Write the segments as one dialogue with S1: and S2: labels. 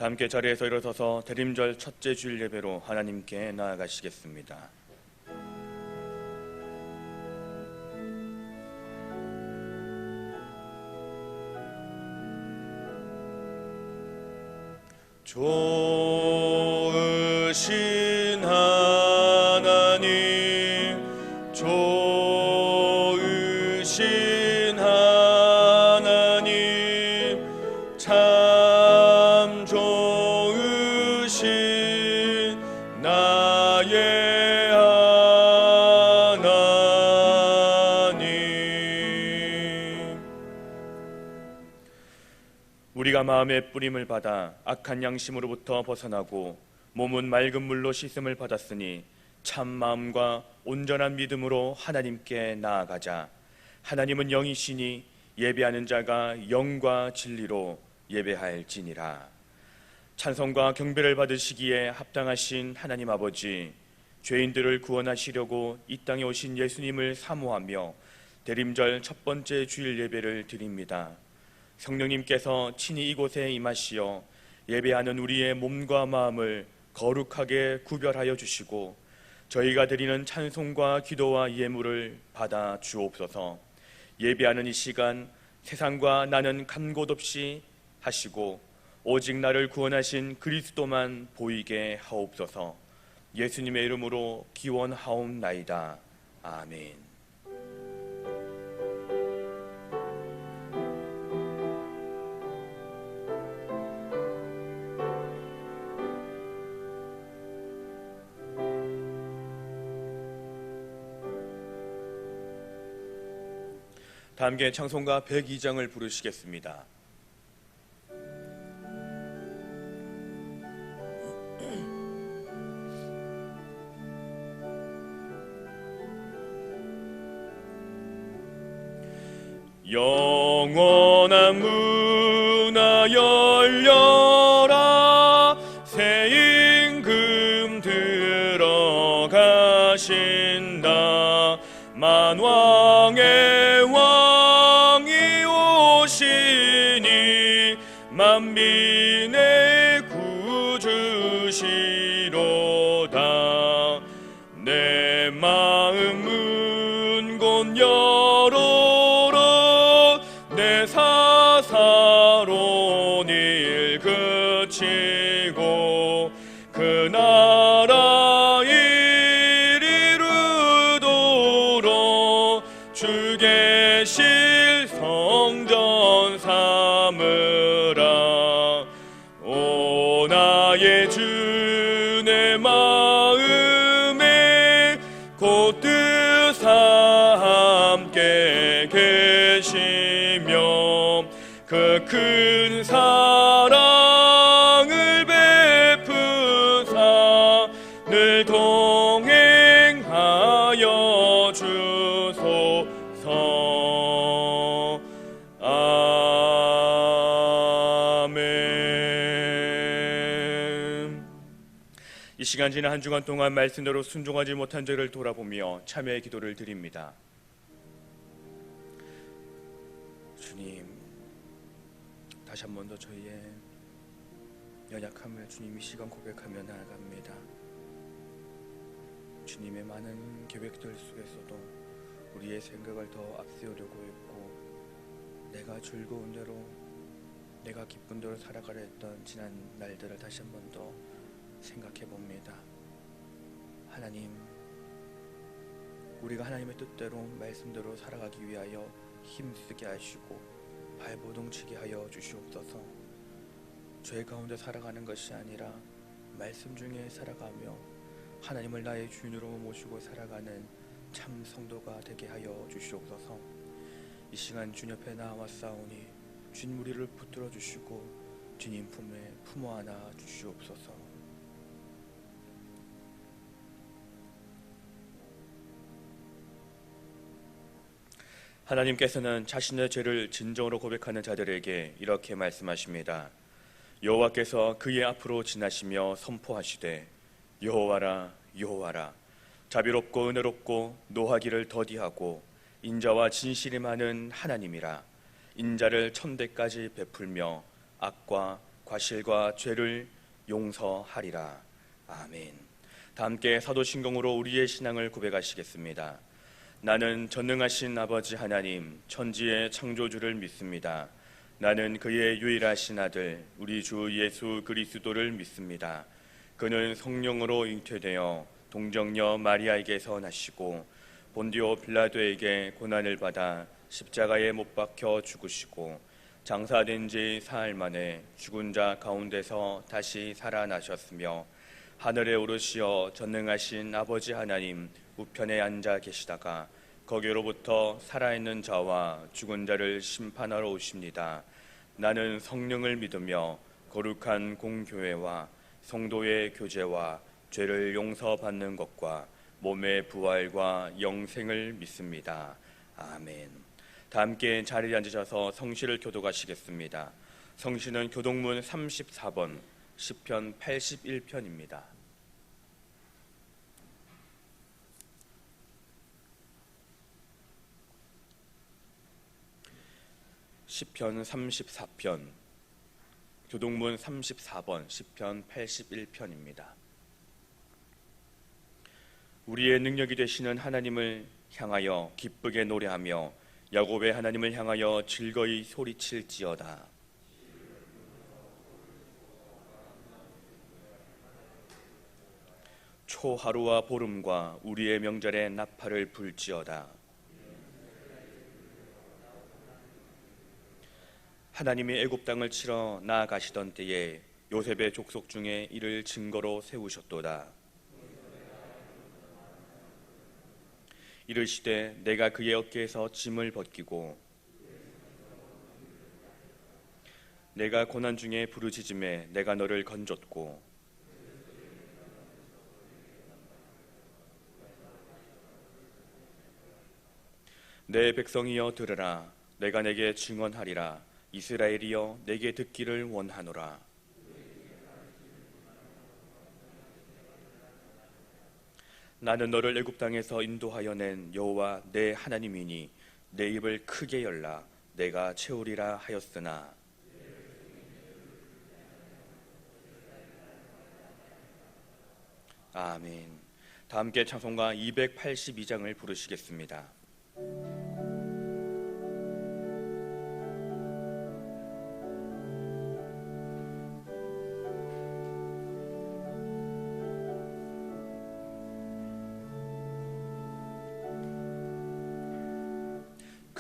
S1: 다 함께 자리에서 일어서서 대림절 첫째 주일 예배로 하나님께 나아가시겠습니다. 좋으신 하나님, 좋으신 하나님, 참 좋으신 나의 하나님. 우리가 마음의 뿌림을 받아 악한 양심으로부터 벗어나고 몸은 맑은 물로 씻음을 받았으니 참 마음과 온전한 믿음으로 하나님께 나아가자. 하나님은 영이시니 예배하는 자가 영과 진리로 예배할지니라. 찬송과 경배를 받으시기에 합당하신 하나님 아버지, 죄인들을 구원하시려고 이 땅에 오신 예수님을 사모하며 대림절 첫 번째 주일 예배를 드립니다. 성령님께서 친히 이곳에 임하시어 예배하는 우리의 몸과 마음을 거룩하게 구별하여 주시고 저희가 드리는 찬송과 기도와 예물을 받아 주옵소서. 예배하는 이 시간 세상과 나는 간 곳 없이 하시고 오직 나를 구원하신 그리스도만 보이게 하옵소서. 예수님의 이름으로 기원하옵나이다. 아멘. 다 함께 찬송가 102장을 부르시겠습니다. 영원한 문화 열려라, 새 임금 들어가신다. 만왕의 왕이 오시니 만민의 구주시로다. 내 마음은 곧 열어라, 내 사사로운 일 그치고 그 나라 일 이루도록 주 계실 성전 삼으라. 오 나의 주 내 마음에 곧 뜻하 함께 계시며 그 큰 사랑을 베푸사 늘 동행하여 주소서. 아멘. 이 시간 지난 한 주간 동안 말씀대로 순종하지 못한 저를 돌아보며 참여의 기도를 드립니다. 주님, 다시 한 번 더 저희의 연약함을 주님 이 시간 고백하며 나아갑니다. 주님의 많은 계획들 속에서도 우리의 생각을 더 앞세우려고 했고 내가 즐거운 대로 내가 기쁜 대로 살아가려 했던 지난 날들을 다시 한 번 더 생각해 봅니다. 하나님, 우리가 하나님의 뜻대로 말씀대로 살아가기 위하여 힘쓰게 하시고 발버둥치게 하여 주시옵소서. 죄 가운데 살아가는 것이 아니라 말씀 중에 살아가며 하나님을 나의 주인으로 모시고 살아가는 참 성도가 되게 하여 주시옵소서. 이 시간 주님 옆에 나와싸우니 주님 우리를 붙들어 주시고 주님 품에 품어 안아 주시옵소서. 하나님께서는 자신의 죄를 진정으로 고백하는 자들에게 이렇게 말씀하십니다. 여호와께서 그의 앞으로 지나시며 선포하시되 여호와라 여호와라, 자비롭고 은혜롭고 노하기를 더디하고 인자와 진실이 많은 하나님이라. 인자를 천대까지 베풀며 악과 과실과 죄를 용서하리라. 아멘. 다 함께 사도신경으로 우리의 신앙을 고백하시겠습니다. 나는 전능하신 아버지 하나님, 천지의 창조주를 믿습니다. 나는 그의 유일하신 아들, 우리 주 예수 그리스도를 믿습니다. 그는 성령으로 잉태되어 동정녀 마리아에게서 나시고 본디오 빌라도에게 고난을 받아 십자가에 못 박혀 죽으시고 장사된 지 사흘 만에 죽은 자 가운데서 다시 살아나셨으며 하늘에 오르시어 전능하신 아버지 하나님 우편에 앉아 계시다가 거기로부터 살아있는 자와 죽은 자를 심판하러 오십니다. 나는 성령을 믿으며 거룩한 공교회와 성도의 교제와 죄를 용서받는 것과 몸의 부활과 영생을 믿습니다. 아멘. 다 함께 자리에 앉으셔서 성시를 교독하시겠습니다. 성시는 교독문 34번 시편 81편입니다. 시편 34편, 교독문 34번, 시편 81편입니다. 우리의 능력이 되시는 하나님을 향하여 기쁘게 노래하며 야곱의 하나님을 향하여 즐거이 소리칠지어다. 초하루와 보름과 우리의 명절에 나팔을 불지어다. 하나님이 애굽 땅을 치러 나아가시던 때에 요셉의 족속 중에 이를 증거로 세우셨도다. 이르시되 내가 그의 어깨에서 짐을 벗기고 내가 고난 중에 부르짖음에 내가 너를 건졌고 내 백성이여 들으라. 내가 내게 증언하리라. 이스라엘이여 내게 듣기를 원하노라. 나는 너를 애굽 땅에서 인도하여 낸 여호와 내 하나님이니 내 입을 크게 열라. 내가 채우리라 하였으나 아멘. 다 함께 찬송가 282장을 부르시겠습니다.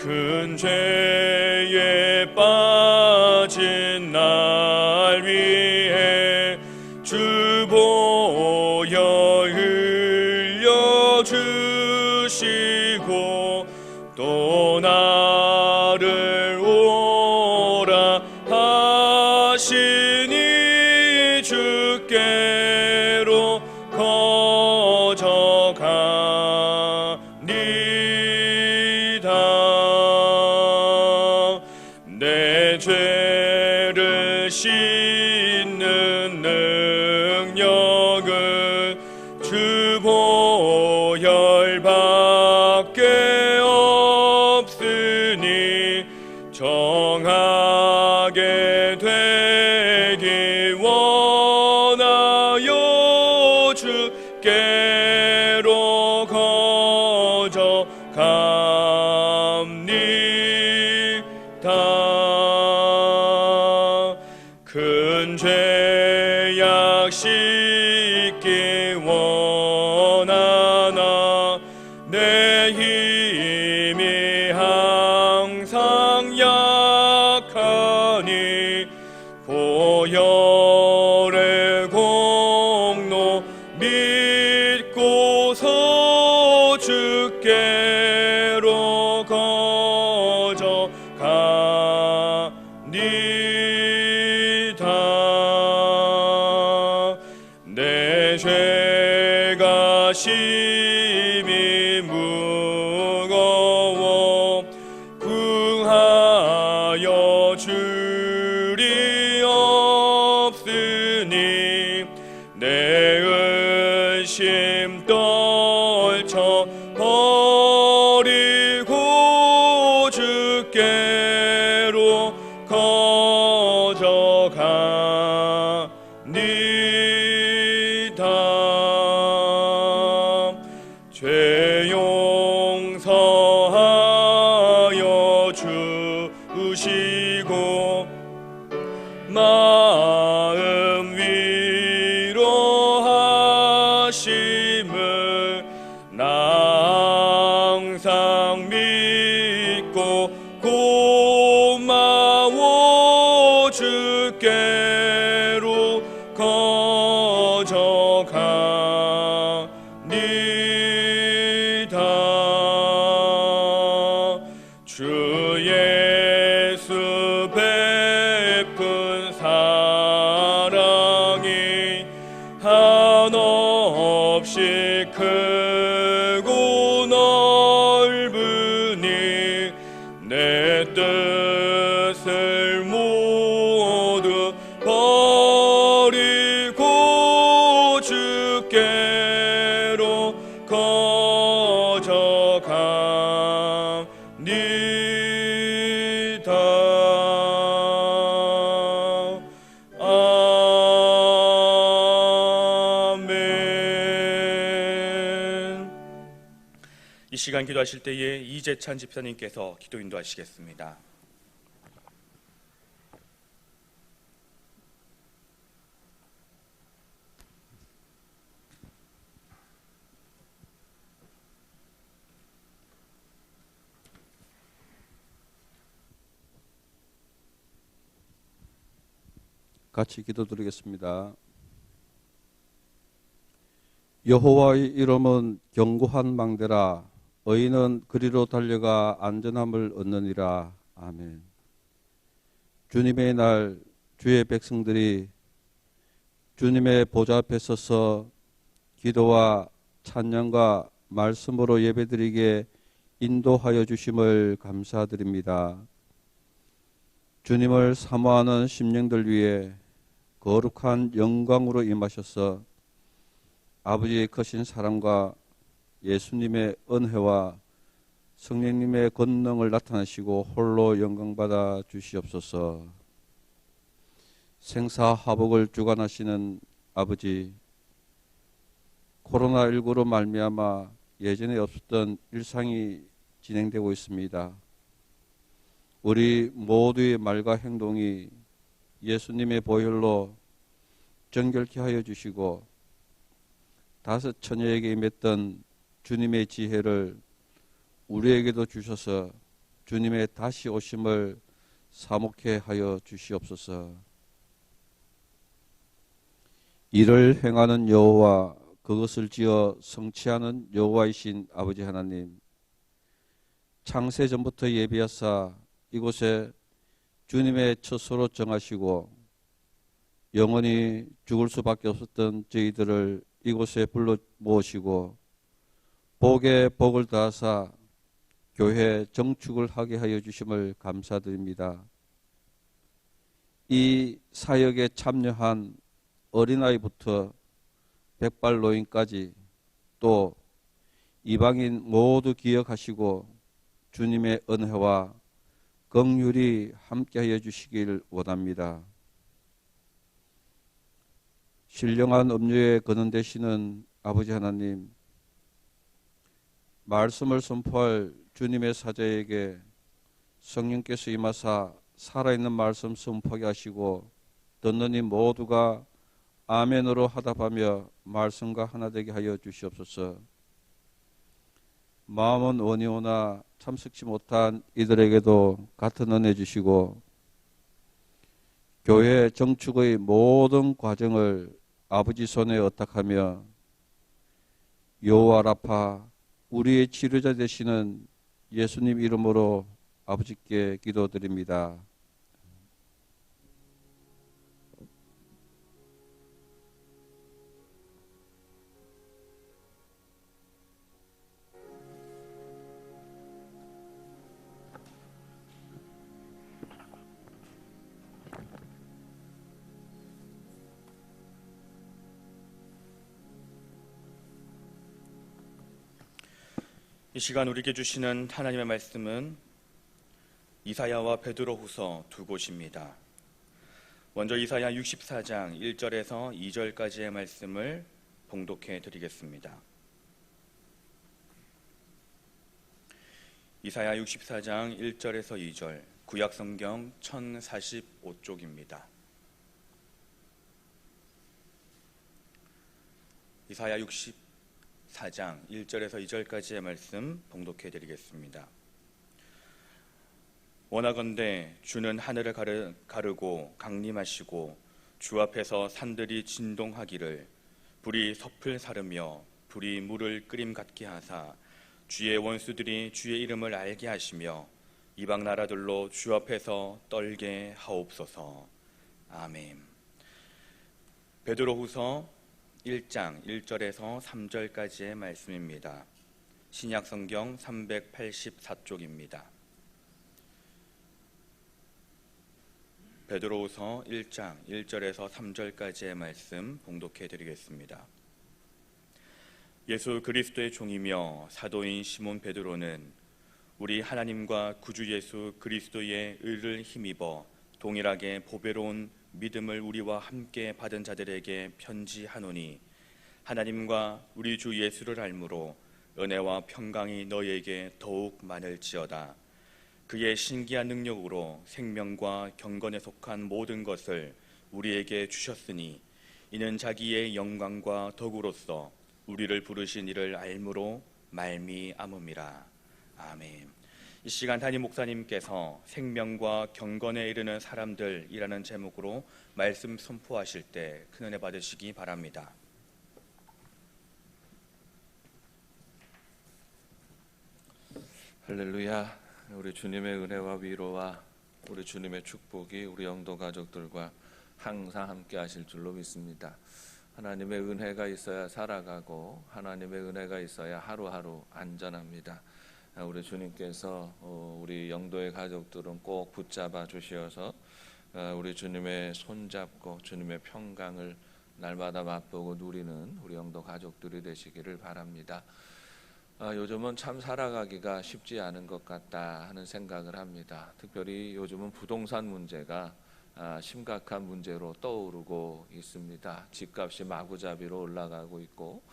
S1: 큰 죄에 빠진 날 위해 주 보혈 흘려주시고 또 나를 오라 하시니 주께로 내 죄를 씻는 능력은 주 보혈밖에 없으니 정하게 되기 원하여 주께로 거저갑니다. 큰 죄악 씻기 원하나 내 힘이 항상 약하니 보혈의 공로 믿고서 주께로 거저가니 내 죄가 심히 무거워 구하여 줄이 없으니 내 의심 떨쳐 버리고 주께로 거저가 죄 용서하여 주시고 마음 위로하심을 나 항상 믿고 고마워 주께로 거저가니다. 주 예수 베푼 사랑이 한없이 크고 넓으니 내 뜻을 모두 버리고 주께로 거저가니다. 아멘. 이 시간 기도하실 때에 이재찬 집사님께서 기도 인도하시겠습니다.
S2: 같이 기도드리겠습니다. 여호와의 이름은 견고한 망대라. 의인은 그리로 달려가 안전함을 얻느니라. 아멘. 주님의 날 주의 백성들이 주님의 보좌 앞에 서서 기도와 찬양과 말씀으로 예배드리게 인도하여 주심을 감사드립니다. 주님을 사모하는 심령들 위해 거룩한 영광으로 임하셔서 아버지의 크신 사랑과 예수님의 은혜와 성령님의 권능을 나타내시고 홀로 영광받아 주시옵소서. 생사화복을 주관하시는 아버지, 코로나19로 말미암아 예전에 없었던 일상이 진행되고 있습니다. 우리 모두의 말과 행동이 예수님의 보혈로 정결케 하여 주시고 다섯 처녀에게 임했던 주님의 지혜를 우리에게도 주셔서 주님의 다시 오심을 사모케 하여 주시옵소서. 이를 행하는 여호와, 그것을 지어 성취하는 여호와이신 아버지 하나님, 창세 전부터 예비하사 이곳에 주님의 처소로 정하시고 영원히 죽을 수밖에 없었던 저희들을 이곳에 불러 모으시고 복에 복을 더하사 교회 정축을 하게 하여 주심을 감사드립니다. 이 사역에 참여한 어린아이부터 백발노인까지 또 이방인 모두 기억하시고 주님의 은혜와 긍휼이 함께하여 주시길 원합니다. 신령한 음료에 거론되시는 아버지 하나님, 말씀을 선포할 주님의 사자에게 성령께서 임하사 살아있는 말씀 선포하게 하시고 듣는 이 모두가 아멘으로 하답하며 말씀과 하나 되게 하여 주시옵소서. 마음은 원이 오나 참석치 못한 이들에게도 같은 은혜 주시고 교회 정축의 모든 과정을 아버지 손에 의탁하며 여호와 라파, 우리의 치료자 되시는 예수님 이름으로 아버지께 기도드립니다.
S1: 이 시간 우리에게 주시는 하나님의 말씀은 이사야와 베드로후서 두 곳입니다. 먼저 이사야 64장 1절에서 2절까지의 말씀을 봉독해 드리겠습니다. 이사야 64장 1절에서 2절, 구약성경 1045쪽입니다. 이사야 64장 1절에서 2절까지의 말씀 봉독해 드리겠습니다. 원하건대 주는 하늘을 가르고 강림하시고 주 앞에서 산들이 진동하기를, 불이 섭을 사르며 불이 물을 끓임 같게 하사 주의 원수들이 주의 이름을 알게 하시며 이방 나라들로 주 앞에서 떨게 하옵소서. 아멘. 베드로후서 1장 1절에서 3절까지의 말씀입니다. 신약성경 384쪽입니다. 베드로후서 1장 1절에서 3절까지의 말씀 봉독해 드리겠습니다. 예수 그리스도의 종이며 사도인 시몬 베드로는 우리 하나님과 구주 예수 그리스도의 의를 힘입어 동일하게 보배로운 믿음을 우리와 함께 받은 자들에게 편지하노니, 하나님과 우리 주 예수를 알므로 은혜와 평강이 너희에게 더욱 많을지어다. 그의 신기한 능력으로 생명과 경건에 속한 모든 것을 우리에게 주셨으니 이는 자기의 영광과 덕으로서 우리를 부르신 이를 알므로 말미암음이라. 아멘. 이 시간 담임 목사님께서 생명과 경건에 이르는 사람들이라는 제목으로 말씀 선포하실 때 큰 은혜 받으시기 바랍니다.
S3: 할렐루야. 우리 주님의 은혜와 위로와 우리 주님의 축복이 우리 영도 가족들과 항상 함께 하실 줄로 믿습니다. 하나님의 은혜가 있어야 살아가고 하나님의 은혜가 있어야 하루하루 안전합니다. 우리 주님께서 우리 영도의 가족들은 꼭 붙잡아 주시어서 우리 주님의 손잡고 주님의 평강을 날마다 맛보고 누리는 우리 영도 가족들이 되시기를 바랍니다. 요즘은 참 살아가기가 쉽지 않은 것 같다 하는 생각을 합니다. 특별히 요즘은 부동산 문제가 심각한 문제로 떠오르고 있습니다. 집값이 마구잡이로 올라가고 있고,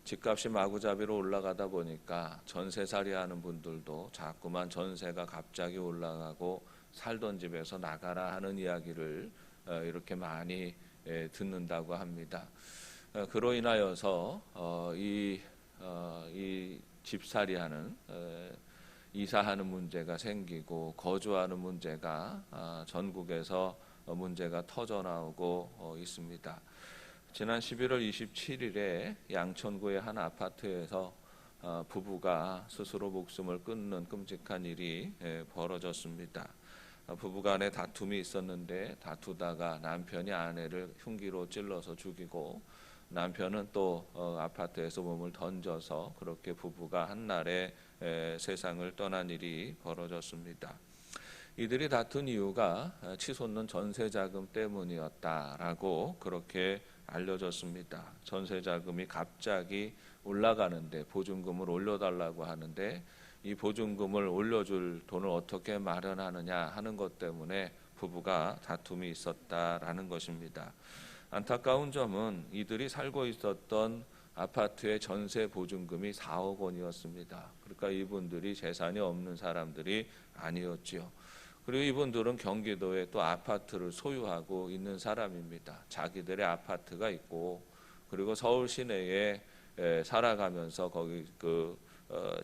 S3: 집값이 마구잡이로 올라가다 보니까 전세살이 하는 분들도 자꾸만 전세가 갑자기 올라가고 살던 집에서 나가라 하는 이야기를 이렇게 많이 듣는다고 합니다. 그로 인하여서 이 집살이하는 이사하는 문제가 생기고 거주하는 문제가 전국에서 문제가 터져 나오고 있습니다. 지난 11월 27일에 양천구의 한 아파트에서 부부가 스스로 목숨을 끊는 끔찍한 일이 벌어졌습니다. 부부간에 다툼이 있었는데 다투다가 남편이 아내를 흉기로 찔러서 죽이고, 남편은 또 아파트에서 몸을 던져서 그렇게 부부가 한날에 세상을 떠난 일이 벌어졌습니다. 이들이 다툰 이유가 치솟는 전세자금 때문이었다라고 그렇게 알려졌습니다. 전세자금이 갑자기 올라가는데 보증금을 올려달라고 하는데 이 보증금을 올려줄 돈을 어떻게 마련하느냐 하는 것 때문에 부부가 다툼이 있었다라는 것입니다. 안타까운 점은 이들이 살고 있었던 아파트의 전세 보증금이 4억 원이었습니다. 그러니까 이분들이 재산이 없는 사람들이 아니었지요. 그리고 이분들은 경기도에 또 아파트를 소유하고 있는 사람입니다. 자기들의 아파트가 있고, 그리고 서울 시내에 살아가면서 거기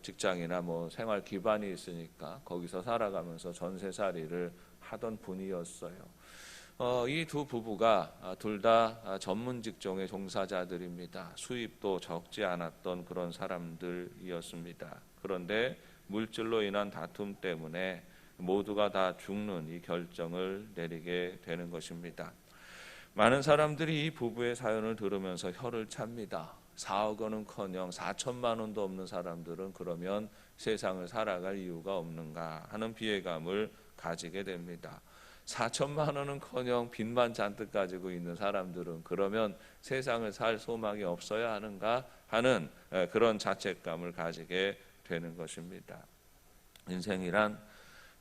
S3: 직장이나 뭐 생활 기반이 있으니까 거기서 살아가면서 전세살이를 하던 분이었어요. 이 두 부부가 둘 다 전문 직종의 종사자들입니다. 수입도 적지 않았던 그런 사람들이었습니다. 그런데 물질로 인한 다툼 때문에 모두가 다 죽는 이 결정을 내리게 되는 것입니다. 많은 사람들이 이 부부의 사연을 들으면서 혀를 찹니다. 4억 원은커녕 4천만 원도 없는 사람들은 그러면 세상을 살아갈 이유가 없는가 하는 비애감을 가지게 됩니다. 4천만 원은커녕 빚만 잔뜩 가지고 있는 사람들은 그러면 세상을 살 소망이 없어야 하는가 하는 그런 자책감을 가지게 되는 것입니다. 인생이란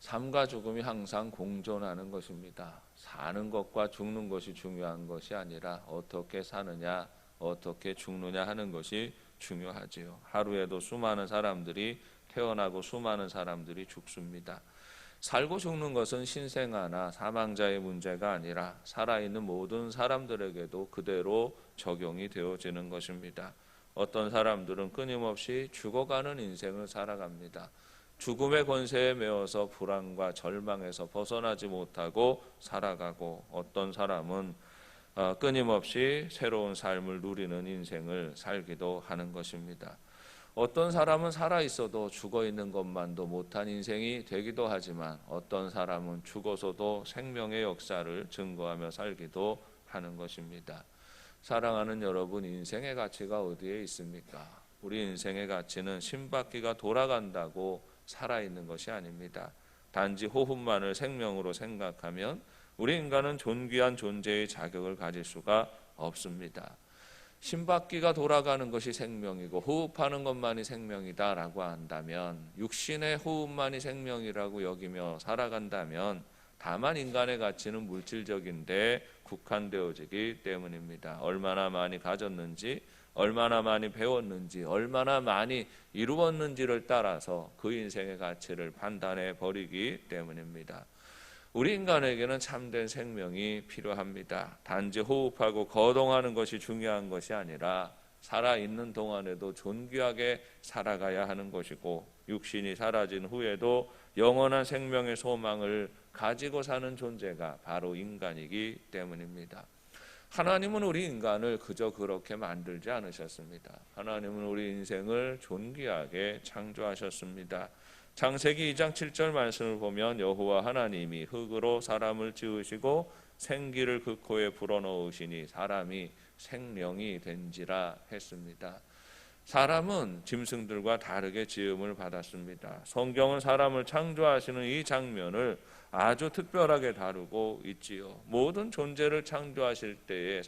S3: 삶과 죽음이 항상 공존하는 것입니다. 사는 것과 죽는 것이 중요한 것이 아니라 어떻게 사느냐, 어떻게 죽느냐 하는 것이 중요하지요. 하루에도 수많은 사람들이 태어나고 수많은 사람들이 죽습니다. 살고 죽는 것은 신생아나 사망자의 문제가 아니라 살아있는 모든 사람들에게도 그대로 적용이 되어지는 것입니다. 어떤 사람들은 끊임없이 죽어가는 인생을 살아갑니다. 죽음의 권세에 매어서 불안과 절망에서 벗어나지 못하고 살아가고, 어떤 사람은 끊임없이 새로운 삶을 누리는 인생을 살기도 하는 것입니다. 어떤 사람은 살아있어도 죽어있는 것만도 못한 인생이 되기도 하지만, 어떤 사람은 죽어서도 생명의 역사를 증거하며 살기도 하는 것입니다. 사랑하는 여러분, 인생의 가치가 어디에 있습니까? 우리 인생의 가치는 심박기가 돌아간다고 살아있는 것이 아닙니다. 단지 호흡만을 생명으로 생각하면 우리 인간은 존귀한 존재의 자격을 가질 수가 없습니다. 심박기가 돌아가는 것이 생명이고 호흡하는 것만이 생명이다라고 한다면, 육신의 호흡만이 생명이라고 여기며 살아간다면 다만 인간의 가치는 물질적인데 국한되어지기 때문입니다. 얼마나 많이 가졌는지, 얼마나 많이 배웠는지, 얼마나 많이 이루었는지를 따라서 그 인생의 가치를 판단해 버리기 때문입니다. 우리 인간에게는 참된 생명이 필요합니다. 단지 호흡하고 거동하는 것이 중요한 것이 아니라 살아있는 동안에도 존귀하게 살아가야 하는 것이고, 육신이 사라진 후에도 영원한 생명의 소망을 가지고 사는 존재가 바로 인간이기 때문입니다. 하나님은 우리 인간을 그저 그렇게 만들지 않으셨습니다. 하나님은 우리 인생을 존귀하게 창조하셨습니다. 창세기 2장 7절 말씀을 보면, 여호와 하나님이 흙으로 사람을 지으시고 생기를 그 코에 불어넣으시니 사람이 생명이 된지라 했습니다. 사람은 짐승들과 다르게 지음을 받았습니다. 성경은 사람을 창조하시는 이 장면을 아주 특별하게 다루고 있지요. 모든 존재를 창조하실 때에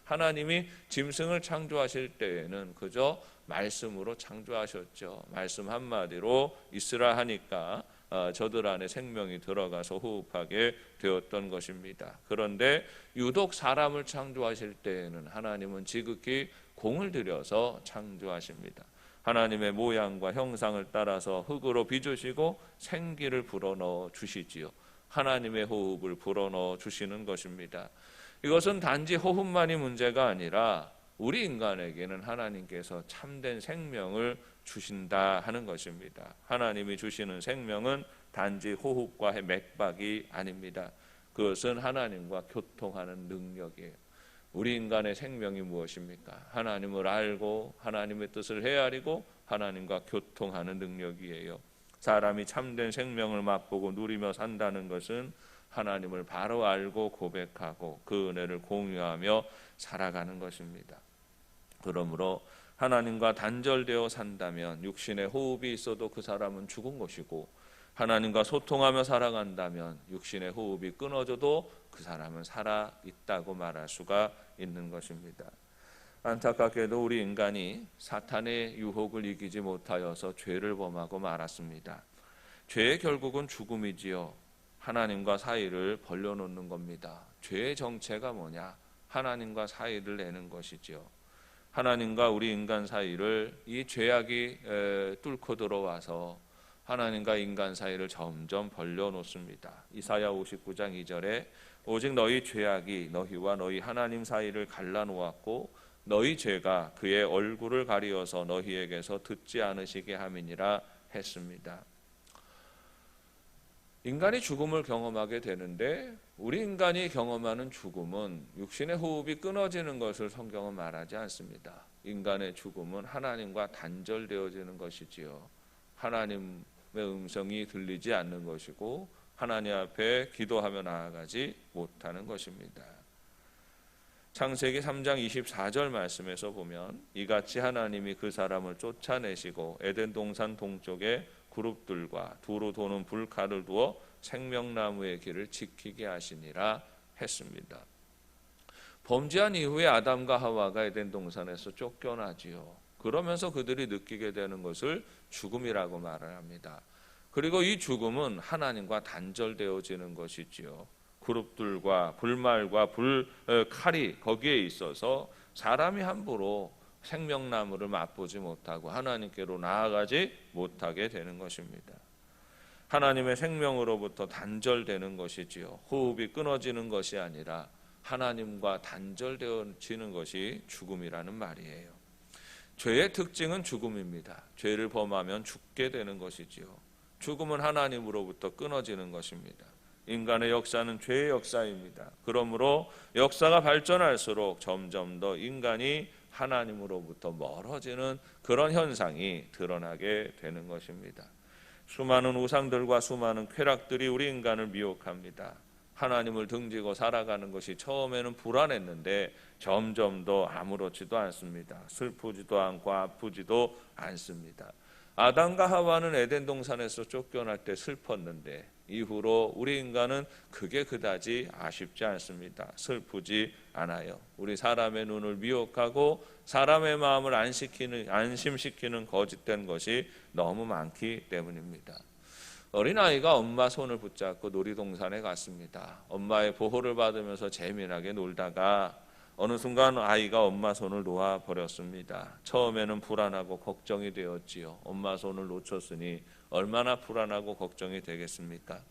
S3: 하나님이 짐승을 창조하실 때에는 그저 말씀으로 창조하셨죠. 말씀 한마디로 있으라 하니까 저들 안에 생명이 들어가서 호흡하게 되었던 것입니다. 그런데 유독 사람을 창조하실 때에는 하나님은 지극히 공을 들여서 창조하십니다. 하나님의 모양과 형상을 따라서 흙으로 빚으시고 생기를 불어넣어 주시지요. 하나님의 호흡을 불어넣어 주시는 것입니다. 이것은 단지 호흡만이 문제가 아니라 우리 인간에게는 하나님께서 참된 생명을 주신다 하는 것입니다. 하나님이 주시는 생명은 단지 호흡과 맥박이 아닙니다. 그것은 하나님과 교통하는 능력이에요. 우리 인간의 생명이 무엇입니까? 하나님을 알고 하나님의 뜻을 헤아리고 하나님과 교통하는 능력이에요. 사람이 참된 생명을 맛보고 누리며 산다는 것은 하나님을 바로 알고 고백하고 그 은혜를 공유하며 살아가는 것입니다. 그러므로 하나님과 단절되어 산다면 육신의 호흡이 있어도 그 사람은 죽은 것이고, 하나님과 소통하며 살아간다면 육신의 호흡이 끊어져도 그 사람은 살아 있다고 말할 수가 있는 것입니다. 안타깝게도 우리 인간이 사탄의 유혹을 이기지 못하여서 죄를 범하고 말았습니다. 죄의 결국은 죽음이지요. 하나님과 사이를 벌려놓는 겁니다. 죄의 정체가 뭐냐? 하나님과 사이를 내는 것이지요. 하나님과 우리 인간 사이를 이 죄악이 뚫고 들어와서 하나님과 인간 사이를 점점 벌려놓습니다. 이사야 59장 2절에 오직 너희 죄악이 너희와 너희 하나님 사이를 갈라놓았고 너희 죄가 그의 얼굴을 가리어서 너희에게서 듣지 않으시게 함이니라 했습니다. 인간이 죽음을 경험하게 되는데, 우리 인간이 경험하는 죽음은 육신의 호흡이 끊어지는 것을 성경은 말하지 않습니다. 인간의 죽음은 하나님과 단절되어지는 것이지요. 하나님의 음성이 들리지 않는 것이고 하나님 앞에 기도하며 나아가지 못하는 것입니다. 창세기 3장 24절 말씀에서 보면, 이같이 하나님이 그 사람을 쫓아내시고 에덴 동산 동쪽에 그룹들과 두루 도는 불칼을 두어 생명나무의 길을 지키게 하시니라 했습니다. 범죄한 이후에 아담과 하와가 에덴 동산에서 쫓겨나지요. 그러면서 그들이 느끼게 되는 것을 죽음이라고 말을 합니다. 그리고 이 죽음은 하나님과 단절되어지는 것이지요. 그룹들과 불말과 불칼이 거기에 있어서 사람이 함부로 생명나무를 맛보지 못하고 하나님께로 나아가지 못하게 되는 것입니다. 하나님의 생명으로부터 단절되는 것이지요. 호흡이 끊어지는 것이 아니라 하나님과 단절되어지는 것이 죽음이라는 말이에요. 죄의 특징은 죽음입니다. 죄를 범하면 죽게 되는 것이지요. 죽음은 하나님으로부터 끊어지는 것입니다. 인간의 역사는 죄의 역사입니다. 그러므로 역사가 발전할수록 점점 더 인간이 하나님으로부터 멀어지는 그런 현상이 드러나게 되는 것입니다. 수많은 우상들과 수많은 쾌락들이 우리 인간을 미혹합니다. 하나님을 등지고 살아가는 것이 처음에는 불안했는데 점점 더 아무렇지도 않습니다. 슬프지도 않고 아프지도 않습니다. 아담과 하와는 에덴 동산에서 쫓겨날 때 슬펐는데 이후로 우리 인간은 그게 그다지 아쉽지 않습니다. 슬프지 않아요. 우리 사람의 눈을 미혹하고 사람의 마음을 안심시키는 거짓된 것이 너무 많기 때문입니다. 어린아이가 엄마 손을 붙잡고 놀이동산에 갔습니다. 엄마의 보호를 받으면서 재미나게 놀다가 어느 순간 아이가 엄마 손을 놓아버렸습니다. 처음에는 불안하고 걱정이 되었지요. 엄마 손을 놓쳤으니 얼마나 불안하고 걱정이 되겠습니까?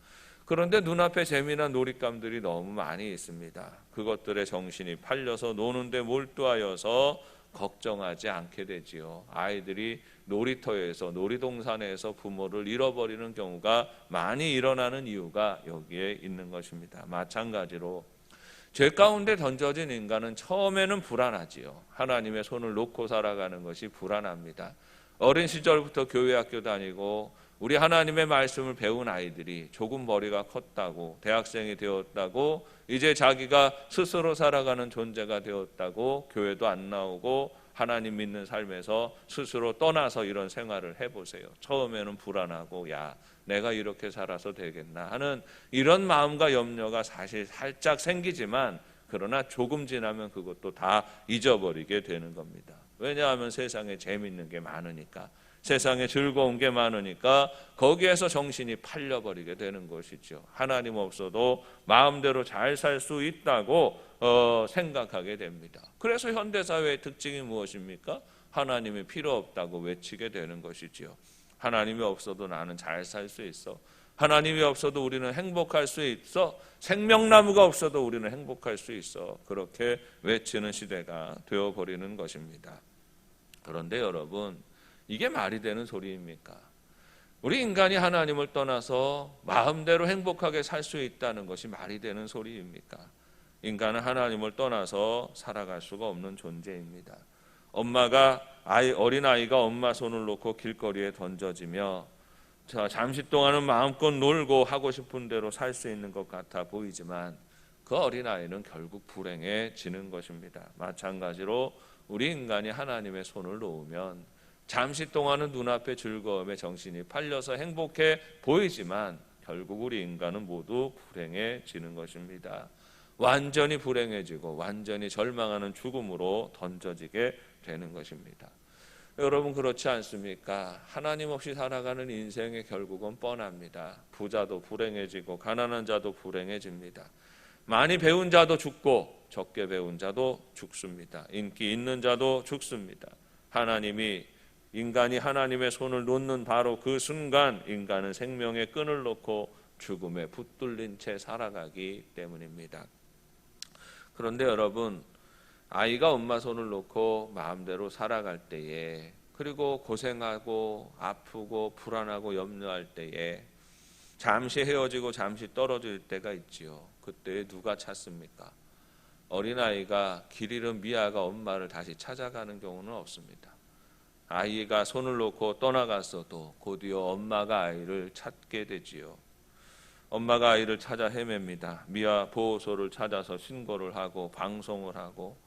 S3: 그런데 눈앞에 재미난 놀잇감들이 너무 많이 있습니다. 그것들에 정신이 팔려서 노는데 몰두하여서 걱정하지 않게 되지요. 아이들이 놀이터에서 놀이동산에서 부모를 잃어버리는 경우가 많이 일어나는 이유가 여기에 있는 것입니다. 마찬가지로 죄 가운데 던져진 인간은 처음에는 불안하지요. 하나님의 손을 놓고 살아가는 것이 불안합니다. 어린 시절부터 교회 학교 다니고 우리 하나님의 말씀을 배운 아이들이 조금 머리가 컸다고 대학생이 되었다고 이제 자기가 스스로 살아가는 존재가 되었다고 교회도 안 나오고 하나님 믿는 삶에서 스스로 떠나서 이런 생활을 해보세요. 처음에는 불안하고 야 내가 이렇게 살아서 되겠나 하는 이런 마음과 염려가 사실 살짝 생기지만 그러나 조금 지나면 그것도 다 잊어버리게 되는 겁니다. 왜냐하면 세상에 재밌는 게 많으니까 세상에 즐거운 게 많으니까 거기에서 정신이 팔려버리게 되는 것이죠. 하나님 없어도 마음대로 잘 살 수 있다고 생각하게 됩니다. 그래서 현대사회의 특징이 무엇입니까? 하나님이 필요 없다고 외치게 되는 것이지요. 하나님이 없어도 나는 잘 살 수 있어. 하나님이 없어도 우리는 행복할 수 있어. 생명나무가 없어도 우리는 행복할 수 있어. 그렇게 외치는 시대가 되어버리는 것입니다. 그런데 여러분, 이게 말이 되는 소리입니까? 우리 인간이 하나님을 떠나서 마음대로 행복하게 살 수 있다는 것이 말이 되는 소리입니까? 인간은 하나님을 떠나서 살아갈 수가 없는 존재입니다. 어린아이가 엄마 손을 놓고 길거리에 던져지며 잠시 동안은 마음껏 놀고 하고 싶은 대로 살 수 있는 것 같아 보이지만 그 어린아이는 결국 불행해지는 것입니다. 마찬가지로 우리 인간이 하나님의 손을 놓으면 잠시 동안은 눈앞의 즐거움에 정신이 팔려서 행복해 보이지만 결국 우리 인간은 모두 불행해지는 것입니다. 완전히 불행해지고 완전히 절망하는 죽음으로 던져지게 되는 것입니다. 여러분 그렇지 않습니까? 하나님 없이 살아가는 인생의 결국은 뻔합니다. 부자도 불행해지고 가난한 자도 불행해집니다. 많이 배운 자도 죽고 적게 배운 자도 죽습니다. 인기 있는 자도 죽습니다. 인간이 하나님의 손을 놓는 바로 그 순간 인간은 생명의 끈을 놓고 죽음에 붙들린 채 살아가기 때문입니다. 그런데 여러분, 아이가 엄마 손을 놓고 마음대로 살아갈 때에 그리고 고생하고 아프고 불안하고 염려할 때에 잠시 헤어지고 잠시 떨어질 때가 있지요. 그때 누가 찾습니까? 어린아이가 길 잃은 미아가 엄마를 다시 찾아가는 경우는 없습니다. 아이가 손을 놓고 떠나갔어도 곧이어 엄마가 아이를 찾게 되지요. 엄마가 아이를 찾아 헤맵니다. 미아 보호소를 찾아서 신고를 하고 방송을 하고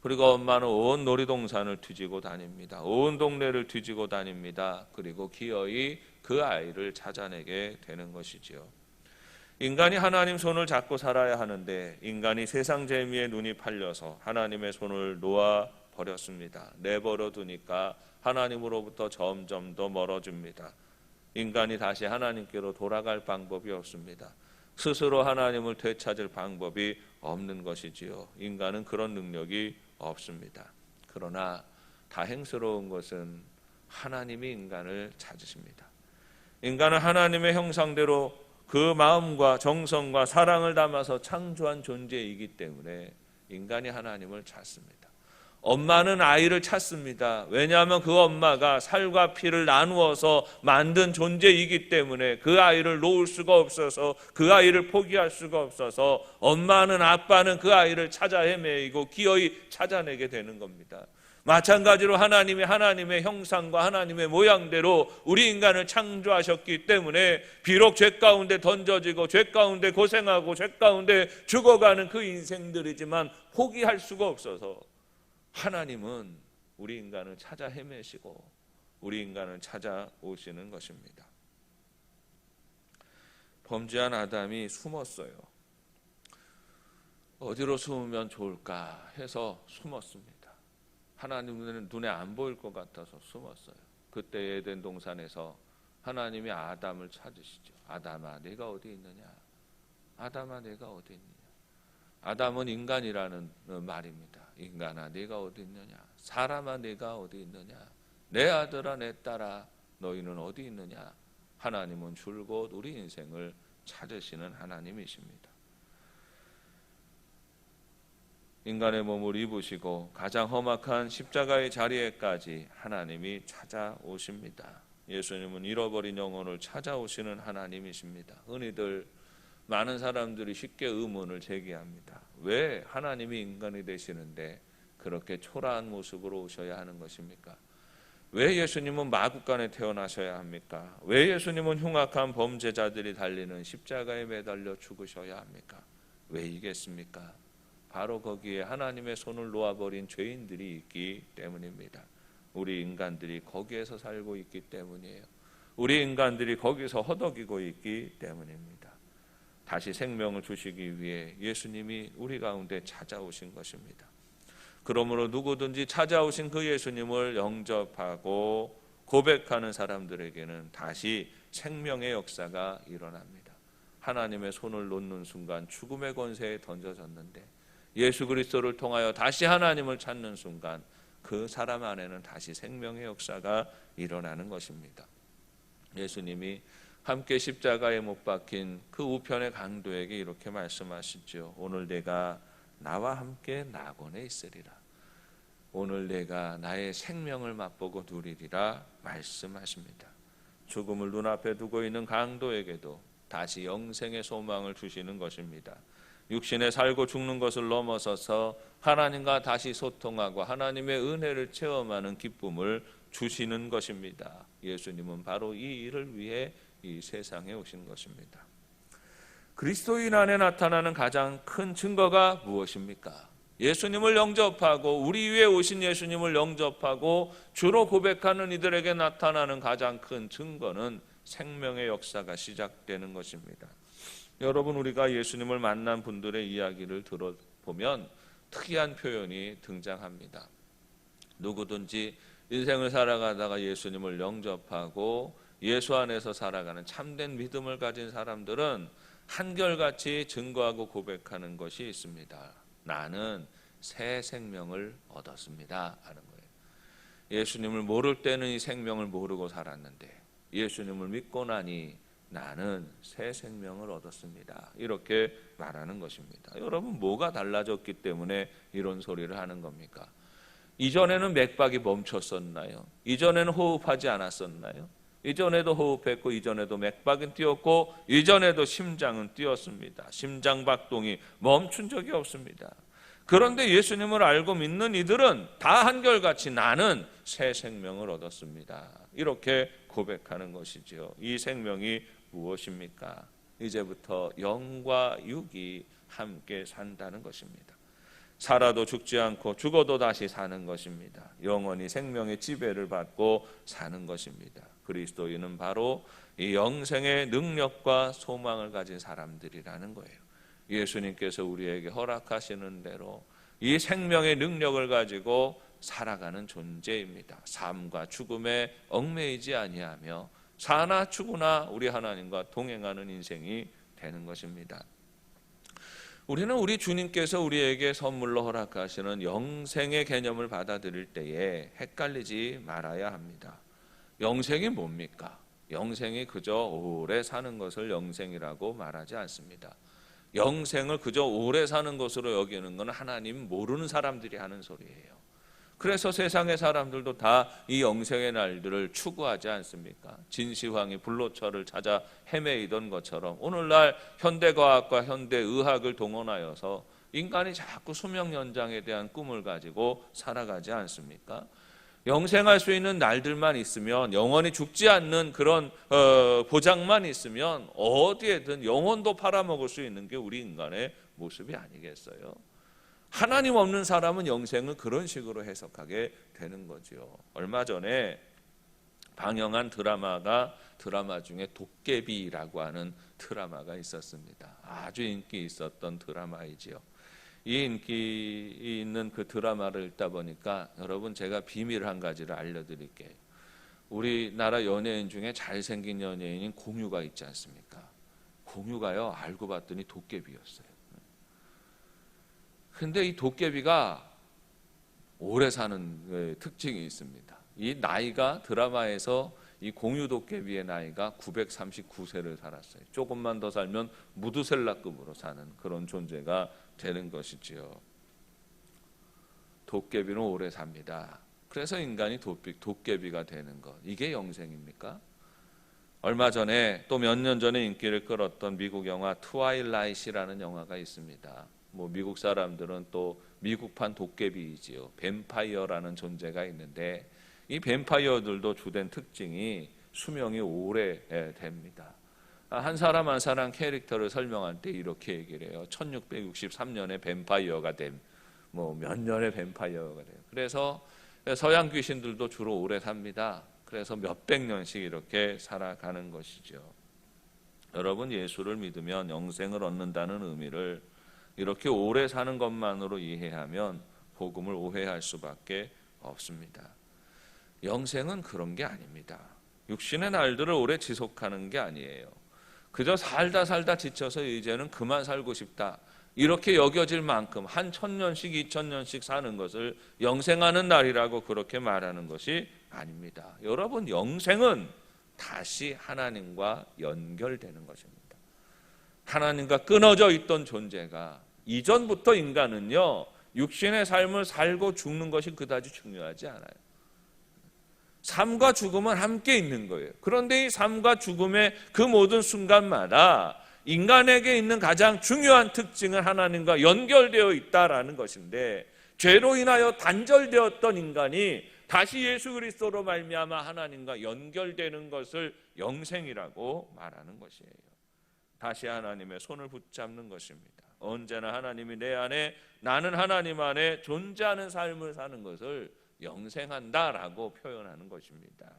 S3: 그리고 엄마는 온 놀이동산을 뒤지고 다닙니다. 온 동네를 뒤지고 다닙니다. 그리고 기어이 그 아이를 찾아내게 되는 것이지요. 인간이 하나님 손을 잡고 살아야 하는데 인간이 세상 재미에 눈이 팔려서 하나님의 손을 놓아 버렸습니다. 내버려 두니까 하나님으로부터 점점 더 멀어집니다. 인간이 다시 하나님께로 돌아갈 방법이 없습니다. 스스로 하나님을 되찾을 방법이 없는 것이지요. 인간은 그런 능력이 없습니다. 그러나 다행스러운 것은 하나님이 인간을 찾으십니다. 인간은 하나님의 형상대로 그 마음과 정성과 사랑을 담아서 창조한 존재이기 때문에 인간이 하나님을 찾습니다. 엄마는 아이를 찾습니다. 왜냐하면 그 엄마가 살과 피를 나누어서 만든 존재이기 때문에 그 아이를 놓을 수가 없어서, 그 아이를 포기할 수가 없어서 엄마는, 아빠는 그 아이를 찾아 헤매이고 기어이 찾아내게 되는 겁니다. 마찬가지로 하나님이 하나님의 형상과 하나님의 모양대로 우리 인간을 창조하셨기 때문에 비록 죄 가운데 던져지고 죄 가운데 고생하고 죄 가운데 죽어가는 그 인생들이지만 포기할 수가 없어서 하나님은 우리 인간을 찾아 헤매시고 우리 인간을 찾아오시는 것입니다. 범죄한 아담이 숨었어요. 어디로 숨으면 좋을까 해서 숨었습니다. 하나님은 눈에 안 보일 것 같아서 숨었어요. 그때 에덴 동산에서 하나님이 아담을 찾으시죠. 아담아, 네가 어디 있느냐? 아담아, 네가 어디 있느냐? 아담은 인간이라는 말입니다. 인간아, 네가 어디 있느냐? 사람아, 네가 어디 있느냐? 내 아들아, 내 딸아, 너희는 어디 있느냐? 하나님은 줄곧 우리 인생을 찾으시는 하나님이십니다. 인간의 몸을 입으시고 가장 험악한 십자가의 자리에까지 하나님이 찾아오십니다. 예수님은 잃어버린 영혼을 찾아오시는 하나님이십니다. 흔히들 많은 사람들이 쉽게 의문을 제기합니다. 왜 하나님이 인간이 되시는데 그렇게 초라한 모습으로 오셔야 하는 것입니까? 왜 예수님은 마구간에 태어나셔야 합니까? 왜 예수님은 흉악한 범죄자들이 달리는 십자가에 매달려 죽으셔야 합니까? 왜이겠습니까? 바로 거기에 하나님의 손을 놓아버린 죄인들이 있기 때문입니다. 우리 인간들이 거기에서 살고 있기 때문이에요. 우리 인간들이 거기서 허덕이고 있기 때문입니다. 다시 생명을 주시기 위해 예수님이 우리 가운데 찾아오신 것입니다. 그러므로 누구든지 찾아오신 그 예수님을 영접하고 고백하는 사람들에게는 다시 생명의 역사가 일어납니다. 하나님의 손을 놓는 순간 죽음의 권세에 던져졌는데 예수 그리스도를 통하여 다시 하나님을 찾는 순간 그 사람 안에는 다시 생명의 역사가 일어나는 것입니다. 예수님이 함께 십자가에 못 박힌 그 우편의 강도에게 이렇게 말씀하시죠. 오늘 내가 나와 함께 낙원에 있으리라. 오늘 내가 나의 생명을 맛보고 누리리라 말씀하십니다. 죽음을 눈앞에 두고 있는 강도에게도 다시 영생의 소망을 주시는 것입니다. 육신에 살고 죽는 것을 넘어서서 하나님과 다시 소통하고 하나님의 은혜를 체험하는 기쁨을 주시는 것입니다. 예수님은 바로 이 일을 위해 이 세상에 오신 것입니다. 그리스도인 안에 나타나는 가장 큰 증거가 무엇입니까? 예수님을 영접하고 우리 위에 오신 예수님을 영접하고 주로 고백하는 이들에게 나타나는 가장 큰 증거는 생명의 역사가 시작되는 것입니다. 여러분, 우리가 예수님을 만난 분들의 이야기를 들어보면 특이한 표현이 등장합니다. 누구든지 인생을 살아가다가 예수님을 영접하고 예수 안에서 살아가는 참된 믿음을 가진 사람들은 한결같이 증거하고 고백하는 것이 있습니다. 나는 새 생명을 얻었습니다 하는 거예요. 예수님을 모를 때는 이 생명을 모르고 살았는데 예수님을 믿고 나니 나는 새 생명을 얻었습니다. 이렇게 말하는 것입니다. 여러분, 뭐가 달라졌기 때문에 이런 소리를 하는 겁니까? 이전에는 맥박이 멈췄었나요? 이전에는 호흡하지 않았었나요? 이전에도 호흡했고 이전에도 맥박은 뛰었고 이전에도 심장은 뛰었습니다. 심장 박동이 멈춘 적이 없습니다. 그런데 예수님을 알고 믿는 이들은 다 한결같이 나는 새 생명을 얻었습니다. 이렇게 고백하는 것이지요. 이 생명이 무엇입니까? 이제부터 영과 육이 함께 산다는 것입니다. 살아도 죽지 않고 죽어도 다시 사는 것입니다. 영원히 생명의 지배를 받고 사는 것입니다. 그리스도인은 바로 이 영생의 능력과 소망을 가진 사람들이라는 거예요. 예수님께서 우리에게 허락하시는 대로 이 생명의 능력을 가지고 살아가는 존재입니다. 삶과 죽음에 얽매이지 아니하며 사나 죽으나 우리 하나님과 동행하는 인생이 되는 것입니다. 우리는 우리 주님께서 우리에게 선물로 허락하시는 영생의 개념을 받아들일 때에 헷갈리지 말아야 합니다. 영생이 뭡니까? 영생이 그저 오래 사는 것을 영생이라고 말하지 않습니다. 영생을 그저 오래 사는 것으로 여기는 건 하나님 모르는 사람들이 하는 소리예요. 그래서 세상의 사람들도 다 이 영생의 날들을 추구하지 않습니까? 진시황이 불로초를 찾아 헤매이던 것처럼 오늘날 현대과학과 현대의학을 동원하여서 인간이 자꾸 수명 연장에 대한 꿈을 가지고 살아가지 않습니까? 영생할 수 있는 날들만 있으면, 영원히 죽지 않는 그런 보장만 있으면 어디에든 영혼도 팔아먹을 수 있는 게 우리 인간의 모습이 아니겠어요? 하나님 없는 사람은 영생을 그런 식으로 해석하게 되는 거죠. 얼마 전에 방영한 드라마 중에 도깨비라고 하는 드라마가 있었습니다. 아주 인기 있었던 드라마이지요. 이 인기 있는 그 드라마를 읽다 보니까 여러분, 제가 비밀 한 가지를 알려드릴게요. 우리나라 연예인 중에 잘생긴 연예인인 공유가 있지 않습니까? 공유가요, 알고 봤더니 도깨비였어요. 근데 이 도깨비가 오래 사는 특징이 있습니다. 이 나이가, 드라마에서 이 공유 도깨비의 나이가 939세를 살았어요. 조금만 더 살면 무두셀라급으로 사는 그런 존재가 되는 것이지요. 도깨비는 오래 삽니다. 그래서 인간이 도깨비가 되는 것, 이게 영생입니까? 얼마 전에, 또 몇 년 전에 인기를 끌었던 미국 영화 트와일라잇이라는 영화가 있습니다. 미국 사람들은 또 미국판 도깨비이지요. 뱀파이어라는 존재가 있는데, 이 뱀파이어들도 주된 특징이 수명이 오래됩니다. 한 사람 한 사람 캐릭터를 설명할 때 이렇게 얘기를 해요. 1663년에 뱀파이어가 됨, 몇 년에 뱀파이어가 돼요. 그래서 서양 귀신들도 주로 오래 삽니다. 그래서 몇백 년씩 이렇게 살아가는 것이죠. 여러분, 예수를 믿으면 영생을 얻는다는 의미를 이렇게 오래 사는 것만으로 이해하면 복음을 오해할 수밖에 없습니다. 영생은 그런 게 아닙니다. 육신의 날들을 오래 지속하는 게 아니에요. 그저 살다 지쳐서 이제는 그만 살고 싶다, 이렇게 여겨질 만큼 한 1000년씩 2000년씩 사는 것을 영생하는 날이라고 그렇게 말하는 것이 아닙니다. 여러분, 영생은 다시 하나님과 연결되는 것입니다. 하나님과 끊어져 있던 존재가, 이전부터 인간은요, 육신의 삶을 살고 죽는 것이 그다지 중요하지 않아요. 삶과 죽음은 함께 있는 거예요. 그런데 이 삶과 죽음의 그 모든 순간마다 인간에게 있는 가장 중요한 특징은 하나님과 연결되어 있다라는 것인데, 죄로 인하여 단절되었던 인간이 다시 예수 그리스도로 말미암아 하나님과 연결되는 것을 영생이라고 말하는 것이에요. 다시 하나님의 손을 붙잡는 것입니다. 언제나 하나님이 내 안에, 나는 하나님 안에 존재하는 삶을 사는 것을 영생한다라고 표현하는 것입니다.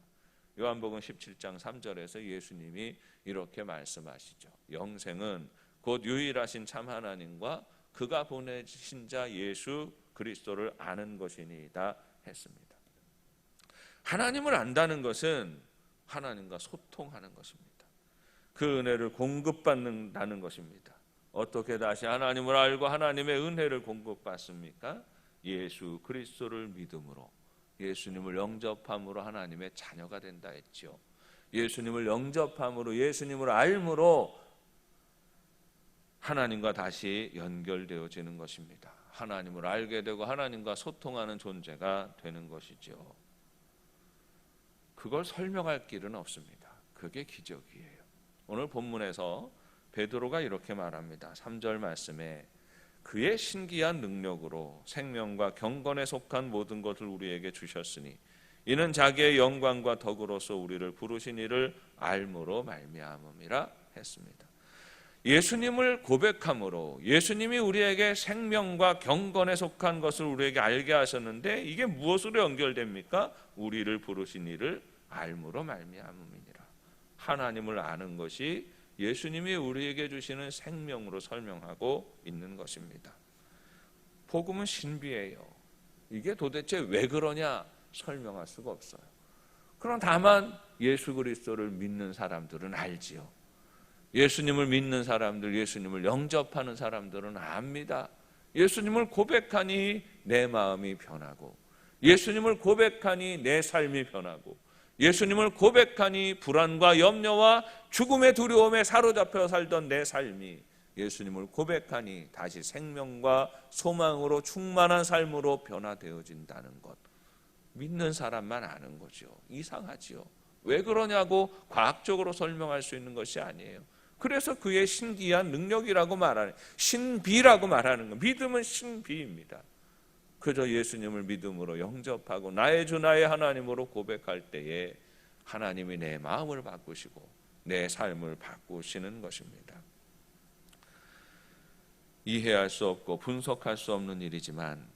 S3: 요한복음 17장 3절에서 예수님이 이렇게 말씀하시죠. 영생은 곧 유일하신 참 하나님과 그가 보내신 자 예수 그리스도를 아는 것이니이다 했습니다. 하나님을 안다는 것은 하나님과 소통하는 것입니다. 그 은혜를 공급받는다는 것입니다. 어떻게 다시 하나님을 알고 하나님의 은혜를 공급받습니까? 예수 그리스도를 믿음으로, 예수님을 영접함으로 하나님의 자녀가 된다 했죠. 예수님을 영접함으로, 예수님을 알므로 하나님과 다시 연결되어지는 것입니다. 하나님을 알게 되고 하나님과 소통하는 존재가 되는 것이죠. 그걸 설명할 길은 없습니다. 그게 기적이에요. 오늘 본문에서 베드로가 이렇게 말합니다. 3절 말씀에 그의 신기한 능력으로 생명과 경건에 속한 모든 것을 우리에게 주셨으니 이는 자기의 영광과 덕으로서 우리를 부르신 이를 알므로 말미암음이라 했습니다. 예수님을 고백함으로 예수님이 우리에게 생명과 경건에 속한 것을 우리에게 알게 하셨는데, 이게 무엇으로 연결됩니까? 우리를 부르신 이를 알므로 말미암음이니라. 하나님을 아는 것이 예수님이 우리에게 주시는 생명으로 설명하고 있는 것입니다. 복음은 신비예요. 이게 도대체 왜 그러냐 설명할 수가 없어요. 그럼 다만 예수 그리스도를 믿는 사람들은 알지요. 예수님을 믿는 사람들, 예수님을 영접하는 사람들은 압니다. 예수님을 고백하니 내 마음이 변하고, 예수님을 고백하니 내 삶이 변하고, 예수님을 고백하니 불안과 염려와 죽음의 두려움에 사로잡혀 살던 내 삶이 예수님을 고백하니 다시 생명과 소망으로 충만한 삶으로 변화되어진다는 것, 믿는 사람만 아는 거죠. 이상하지요. 왜 그러냐고 과학적으로 설명할 수 있는 것이 아니에요. 그래서 그의 신기한 능력이라고 말하는, 신비라고 말하는 것, 믿음은 신비입니다. 그저 예수님을 믿음으로 영접하고 나의 주 나의 하나님으로 고백할 때에 하나님이 내 마음을 바꾸시고 내 삶을 바꾸시는 것입니다. 이해할 수 없고 분석할 수 없는 일이지만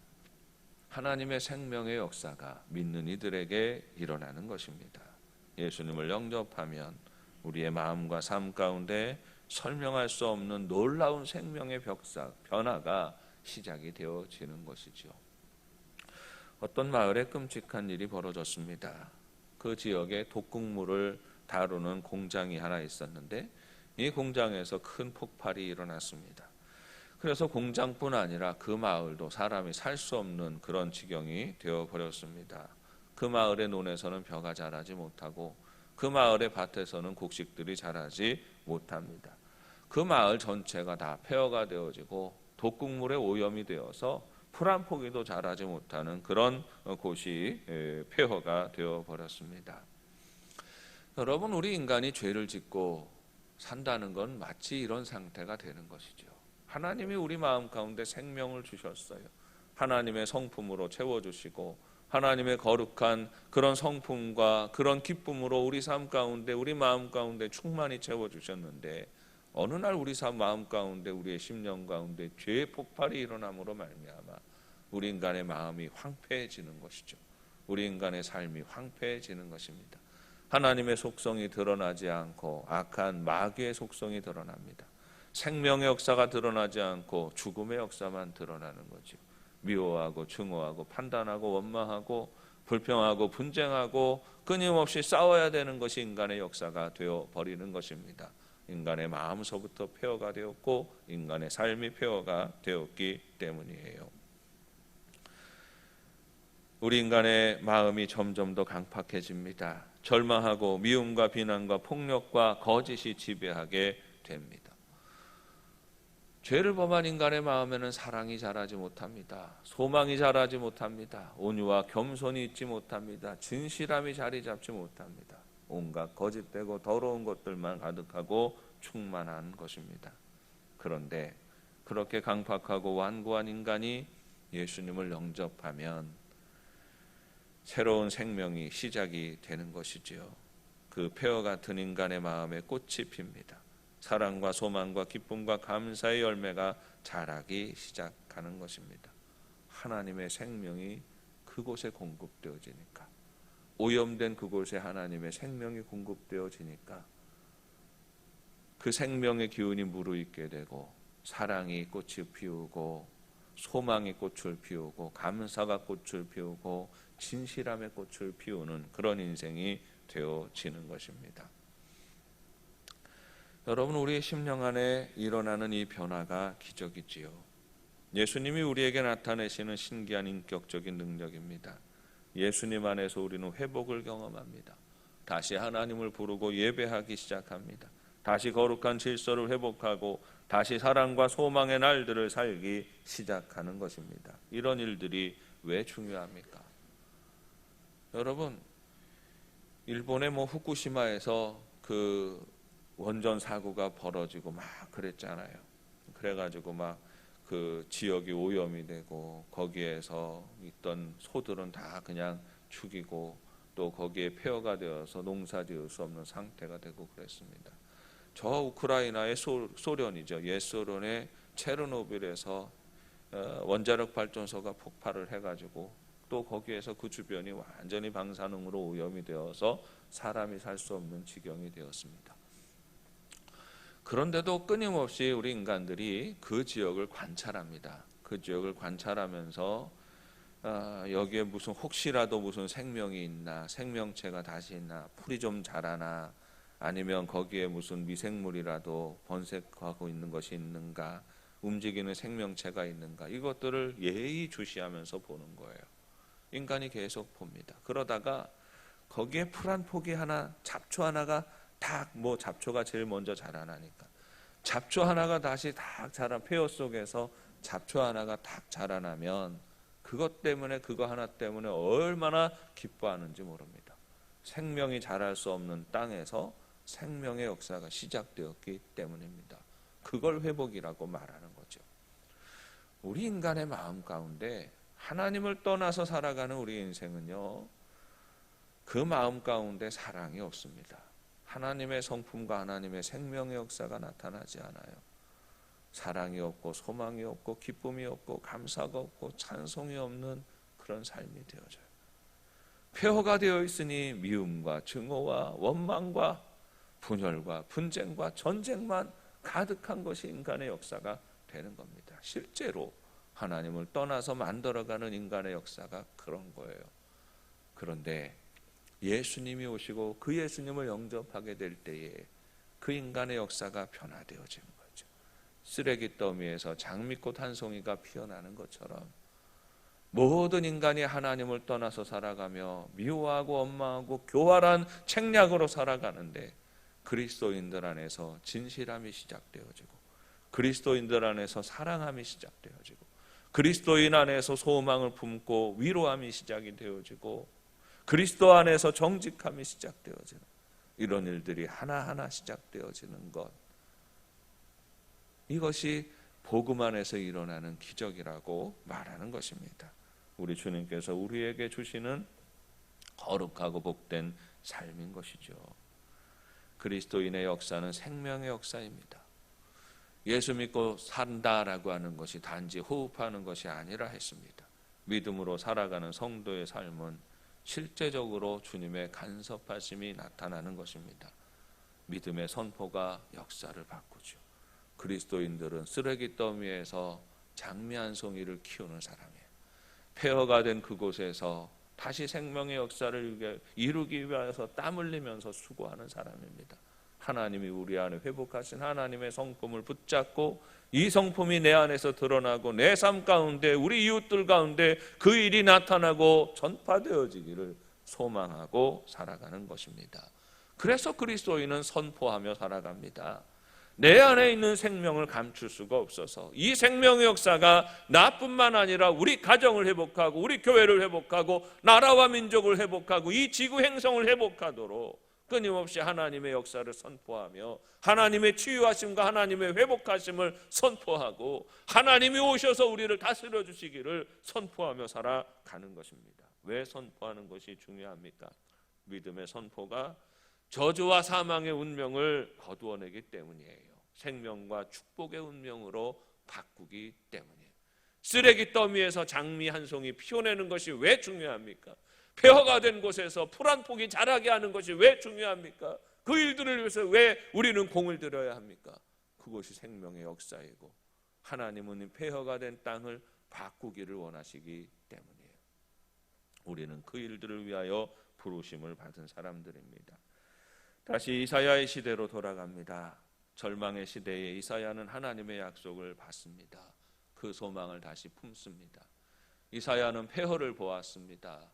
S3: 하나님의 생명의 역사가 믿는 이들에게 일어나는 것입니다. 예수님을 영접하면 우리의 마음과 삶 가운데 설명할 수 없는 놀라운 생명의 변화가 시작이 되어지는 것이죠. 어떤 마을에 끔찍한 일이 벌어졌습니다. 그 지역에 독극물을 다루는 공장이 하나 있었는데 이 공장에서 큰 폭발이 일어났습니다. 그래서 공장뿐 아니라 그 마을도 사람이 살 수 없는 그런 지경이 되어버렸습니다. 그 마을의 논에서는 벼가 자라지 못하고 그 마을의 밭에서는 곡식들이 자라지 못합니다. 그 마을 전체가 다 폐허가 되어지고 독극물에 오염이 되어서 풀 한 포기도 자라지 못하는 그런 곳이 폐허가 되어버렸습니다. 여러분, 우리 인간이 죄를 짓고 산다는 건 마치 이런 상태가 되는 것이죠. 하나님이 우리 마음 가운데 생명을 주셨어요. 하나님의 성품으로 채워주시고 하나님의 거룩한 그런 성품과 그런 기쁨으로 우리 삶 가운데, 우리 마음 가운데 충만히 채워주셨는데 어느 날 우리 마음 가운데, 우리의 심령 가운데 죄의 폭발이 일어남으로 말미암아 우리 인간의 마음이 황폐해지는 것이죠. 우리 인간의 삶이 황폐해지는 것입니다. 하나님의 속성이 드러나지 않고 악한 마귀의 속성이 드러납니다. 생명의 역사가 드러나지 않고 죽음의 역사만 드러나는 거죠. 미워하고 증오하고 판단하고 원망하고 불평하고 분쟁하고 끊임없이 싸워야 되는 것이 인간의 역사가 되어버리는 것입니다. 인간의 마음서부터 폐허가 되었고 인간의 삶이 폐허가 되었기 때문이에요. 우리 인간의 마음이 점점 더 강팍해집니다. 절망하고 미움과 비난과 폭력과 거짓이 지배하게 됩니다. 죄를 범한 인간의 마음에는 사랑이 자라지 못합니다. 소망이 자라지 못합니다. 온유와 겸손이 있지 못합니다. 진실함이 자리 잡지 못합니다. 온갖 거짓되고 더러운 것들만 가득하고 충만한 것입니다. 그런데 그렇게 강팍하고 완고한 인간이 예수님을 영접하면 새로운 생명이 시작이 되는 것이지요. 그 폐허 같은 인간의 마음에 꽃이 핍니다. 사랑과 소망과 기쁨과 감사의 열매가 자라기 시작하는 것입니다. 하나님의 생명이 그곳에 공급되어지니까, 오염된 그곳에 하나님의 생명이 공급되어지니까 그 생명의 기운이 무르익게 되고 사랑이 꽃을 피우고 소망이 꽃을 피우고 감사가 꽃을 피우고 진실함의 꽃을 피우는 그런 인생이 되어지는 것입니다. 여러분, 우리의 심령 안에 일어나는 이 변화가 기적이지요. 예수님이 우리에게 나타내시는 신기한 인격적인 능력입니다. 예수님 안에서 우리는 회복을 경험합니다. 다시 하나님을 부르고 예배하기 시작합니다. 다시 거룩한 질서를 회복하고 다시 사랑과 소망의 날들을 살기 시작하는 것입니다. 이런 일들이 왜 중요합니까? 여러분, 일본의 후쿠시마에서 그 원전 사고가 벌어지고 막 그랬잖아요. 그래가지고 막 그 지역이 오염이 되고 거기에서 있던 소들은 다 그냥 죽이고 또 거기에 폐허가 되어서 농사 지을 수 없는 상태가 되고 그랬습니다. 저 우크라이나의 소련이죠. 옛 소련의 체르노빌에서 원자력 발전소가 폭발을 해가지고 또 거기에서 그 주변이 완전히 방사능으로 오염이 되어서 사람이 살 수 없는 지경이 되었습니다. 그런데도 끊임없이 우리 인간들이 그 지역을 관찰합니다. 그 지역을 관찰하면서 여기에 혹시라도 무슨 생명이 있나, 생명체가 다시 있나, 풀이 좀 자라나, 아니면 거기에 무슨 미생물이라도 번식하고 있는 것이 있는가, 움직이는 생명체가 있는가, 이것들을 예의주시하면서 보는 거예요. 인간이 계속 봅니다. 그러다가 거기에 풀 한 포기 하나, 잡초 하나가 딱, 뭐 잡초가 제일 먼저 자라나니까 잡초 하나가 다시 딱 자란, 폐허 속에서 잡초 하나가 딱 자라나면 그것 때문에, 그거 하나 때문에 얼마나 기뻐하는지 모릅니다. 생명이 자랄 수 없는 땅에서 생명의 역사가 시작되었기 때문입니다. 그걸 회복이라고 말하는 거죠. 우리 인간의 마음 가운데 하나님을 떠나서 살아가는 우리 인생은요, 그 마음 가운데 사랑이 없습니다. 하나님의 성품과 하나님의 생명의 역사가 나타나지 않아요. 사랑이 없고 소망이 없고 기쁨이 없고 감사가 없고 찬송이 없는 그런 삶이 되어져요. 폐허가 되어 있으니 미움과 증오와 원망과 분열과 분쟁과 전쟁만 가득한 것이 인간의 역사가 되는 겁니다. 실제로 하나님을 떠나서 만들어가는 인간의 역사가 그런 거예요. 그런데 예수님이 오시고 그 예수님을 영접하게 될 때에 그 인간의 역사가 변화되어지는 거죠. 쓰레기 더미에서 장미꽃 한 송이가 피어나는 것처럼 모든 인간이 하나님을 떠나서 살아가며 미워하고 원망하고 교활한 책략으로 살아가는데, 그리스도인들 안에서 진실함이 시작되어지고, 그리스도인들 안에서 사랑함이 시작되어지고, 그리스도인 안에서 소망을 품고 위로함이 시작이 되어지고, 그리스도 안에서 정직함이 시작되어지는 이런 일들이 하나하나 시작되어지는 것, 이것이 복음 안에서 일어나는 기적이라고 말하는 것입니다. 우리 주님께서 우리에게 주시는 거룩하고 복된 삶인 것이죠. 그리스도인의 역사는 생명의 역사입니다. 예수 믿고 산다라고 하는 것이 단지 호흡하는 것이 아니라 했습니다. 믿음으로 살아가는 성도의 삶은 실제적으로 주님의 간섭하심이 나타나는 것입니다. 믿음의 선포가 역사를 바꾸죠. 그리스도인들은 쓰레기 더미에서 장미 한 송이를 키우는 사람이에요. 폐허가 된 그곳에서 다시 생명의 역사를 이루기 위해서 땀 흘리면서 수고하는 사람입니다. 하나님이 우리 안에 회복하신 하나님의 성품을 붙잡고 이 성품이 내 안에서 드러나고 내 삶 가운데 우리 이웃들 가운데 그 일이 나타나고 전파되어지기를 소망하고 살아가는 것입니다. 그래서 그리스도인은 선포하며 살아갑니다. 내 안에 있는 생명을 감출 수가 없어서 이 생명의 역사가 나뿐만 아니라 우리 가정을 회복하고 우리 교회를 회복하고 나라와 민족을 회복하고 이 지구 행성을 회복하도록 끊임없이 하나님의 역사를 선포하며 하나님의 치유하심과 하나님의 회복하심을 선포하고 하나님이 오셔서 우리를 다스려 주시기를 선포하며 살아가는 것입니다. 왜 선포하는 것이 중요합니까? 믿음의 선포가 저주와 사망의 운명을 거두어내기 때문이에요. 생명과 축복의 운명으로 바꾸기 때문이에요. 쓰레기 더미에서 장미 한 송이 피워내는 것이 왜 중요합니까? 폐허가 된 곳에서 풀 한 폭이 자라게 하는 것이 왜 중요합니까? 그 일들을 위해서 왜 우리는 공을 들여야 합니까? 그것이 생명의 역사이고 하나님은 폐허가 된 땅을 바꾸기를 원하시기 때문이에요. 우리는 그 일들을 위하여 부르심을 받은 사람들입니다. 다시 이사야의 시대로 돌아갑니다. 절망의 시대에 이사야는 하나님의 약속을 받습니다. 그 소망을 다시 품습니다. 이사야는 폐허를 보았습니다.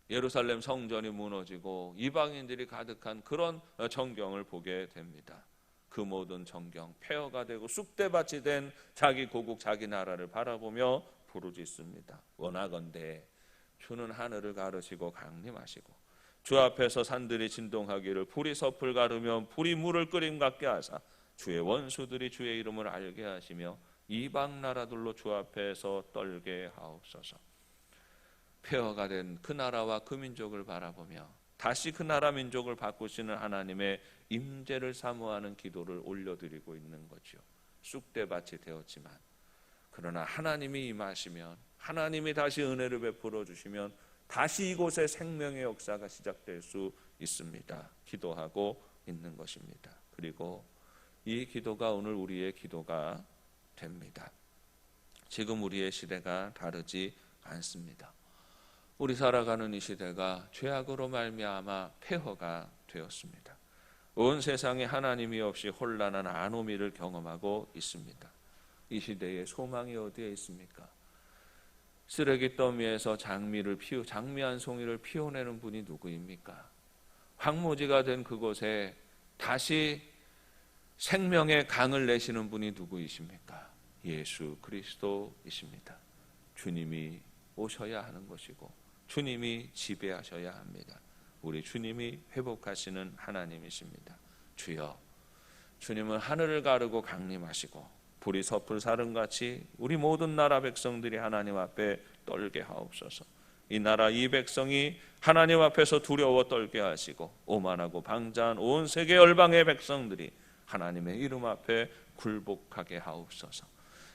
S3: 예루살렘 성전이 무너지고 이방인들이 가득한 그런 전경을 보게 됩니다. 그 모든 전경, 폐허가 되고 쑥대밭이 된 자기 고국 자기 나라를 바라보며 부르짖습니다. 원하건대 주는 하늘을 가르시고 강림하시고 주 앞에서 산들이 진동하기를 불이 섭을 가르며 불이 물을 끓임 같게 하사 주의 원수들이 주의 이름을 알게 하시며 이방 나라들로 주 앞에서 떨게 하옵소서. 폐허가 된 그 나라와 그 민족을 바라보며 다시 그 나라 민족을 바꾸시는 하나님의 임재를 사모하는 기도를 올려드리고 있는 거죠. 쑥대밭이 되었지만 그러나 하나님이 임하시면 하나님이 다시 은혜를 베풀어 주시면 다시 이곳에 생명의 역사가 시작될 수 있습니다. 기도하고 있는 것입니다. 그리고 이 기도가 오늘 우리의 기도가 됩니다. 지금 우리의 시대가 다르지 않습니다. 우리 살아가는 이 시대가 죄악으로 말미암아 폐허가 되었습니다. 온 세상에 하나님이 없이 혼란한 아노미를 경험하고 있습니다. 이 시대에 소망이 어디에 있습니까? 쓰레기 더미에서 장미 한 송이를 피워내는 분이 누구입니까? 황무지가 된 그곳에 다시 생명의 강을 내시는 분이 누구이십니까? 예수 그리스도이십니다. 주님이 오셔야 하는 것이고 주님이 지배하셔야 합니다. 우리 주님이 회복하시는 하나님이십니다. 주여, 주님은 하늘을 가르고 강림하시고 불이 섣불 사름같이 우리 모든 나라 백성들이 하나님 앞에 떨게 하옵소서. 이 나라 이 백성이 하나님 앞에서 두려워 떨게 하시고 오만하고 방자한 온 세계 열방의 백성들이 하나님의 이름 앞에 굴복하게 하옵소서.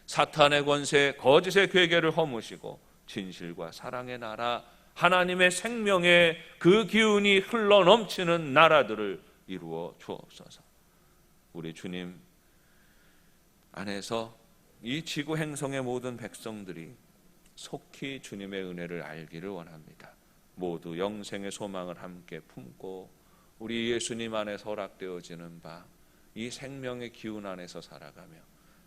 S3: 사탄의 권세, 거짓의 괴계를 허무시고 진실과 사랑의 나라, 하나님의 생명의 그 기운이 흘러넘치는 나라들을 이루어 주옵소서. 우리 주님 안에서 이 지구 행성의 모든 백성들이 속히 주님의 은혜를 알기를 원합니다. 모두 영생의 소망을 함께 품고 우리 예수님 안에서 허락되어지는 바 이 생명의 기운 안에서 살아가며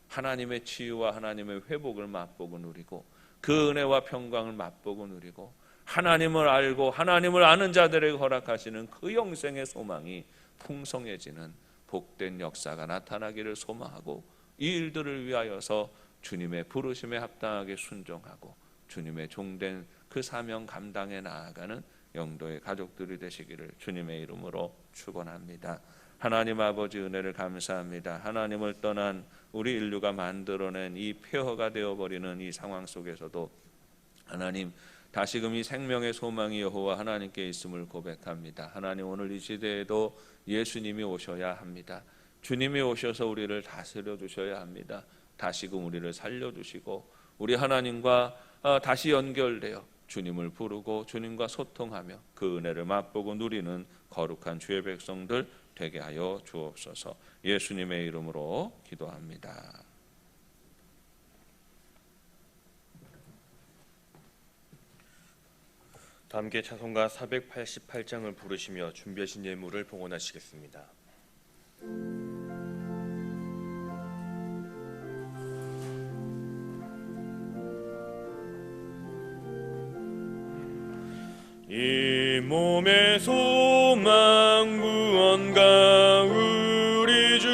S3: 하나님의 치유와 하나님의 회복을 맛보고 누리고 그 은혜와 평강을 맛보고 누리고 하나님을 알고 하나님을 아는 자들에게 허락하시는 그 영생의 소망이 풍성해지는 복된 역사가 나타나기를 소망하고 이 일들을 위하여서 주님의 부르심에 합당하게 순종하고 주님의 종된 그 사명 감당해 나아가는 영도의 가족들이 되시기를 주님의 이름으로 축원합니다. 하나님 아버지 은혜를 감사합니다. 하나님을 떠난 우리 인류가 만들어낸 이 폐허가 되어버리는 이 상황 속에서도 하나님 다시금 이 생명의 소망이 여호와 하나님께 있음을 고백합니다. 하나님 오늘 이 시대에도 예수님이 오셔야 합니다. 주님이 오셔서 우리를 다스려 주셔야 합니다. 다시금 우리를 살려주시고 우리 하나님과 다시 연결되어 주님을 부르고 주님과 소통하며 그 은혜를 맛보고 누리는 거룩한 주의 백성들 되게 하여 주옵소서. 예수님의 이름으로 기도합니다.
S4: 다 함께 찬송가 488장을 부르시며 준비하신 예물을 봉헌하시겠습니다. 이 몸의 소망 무언가 우리 주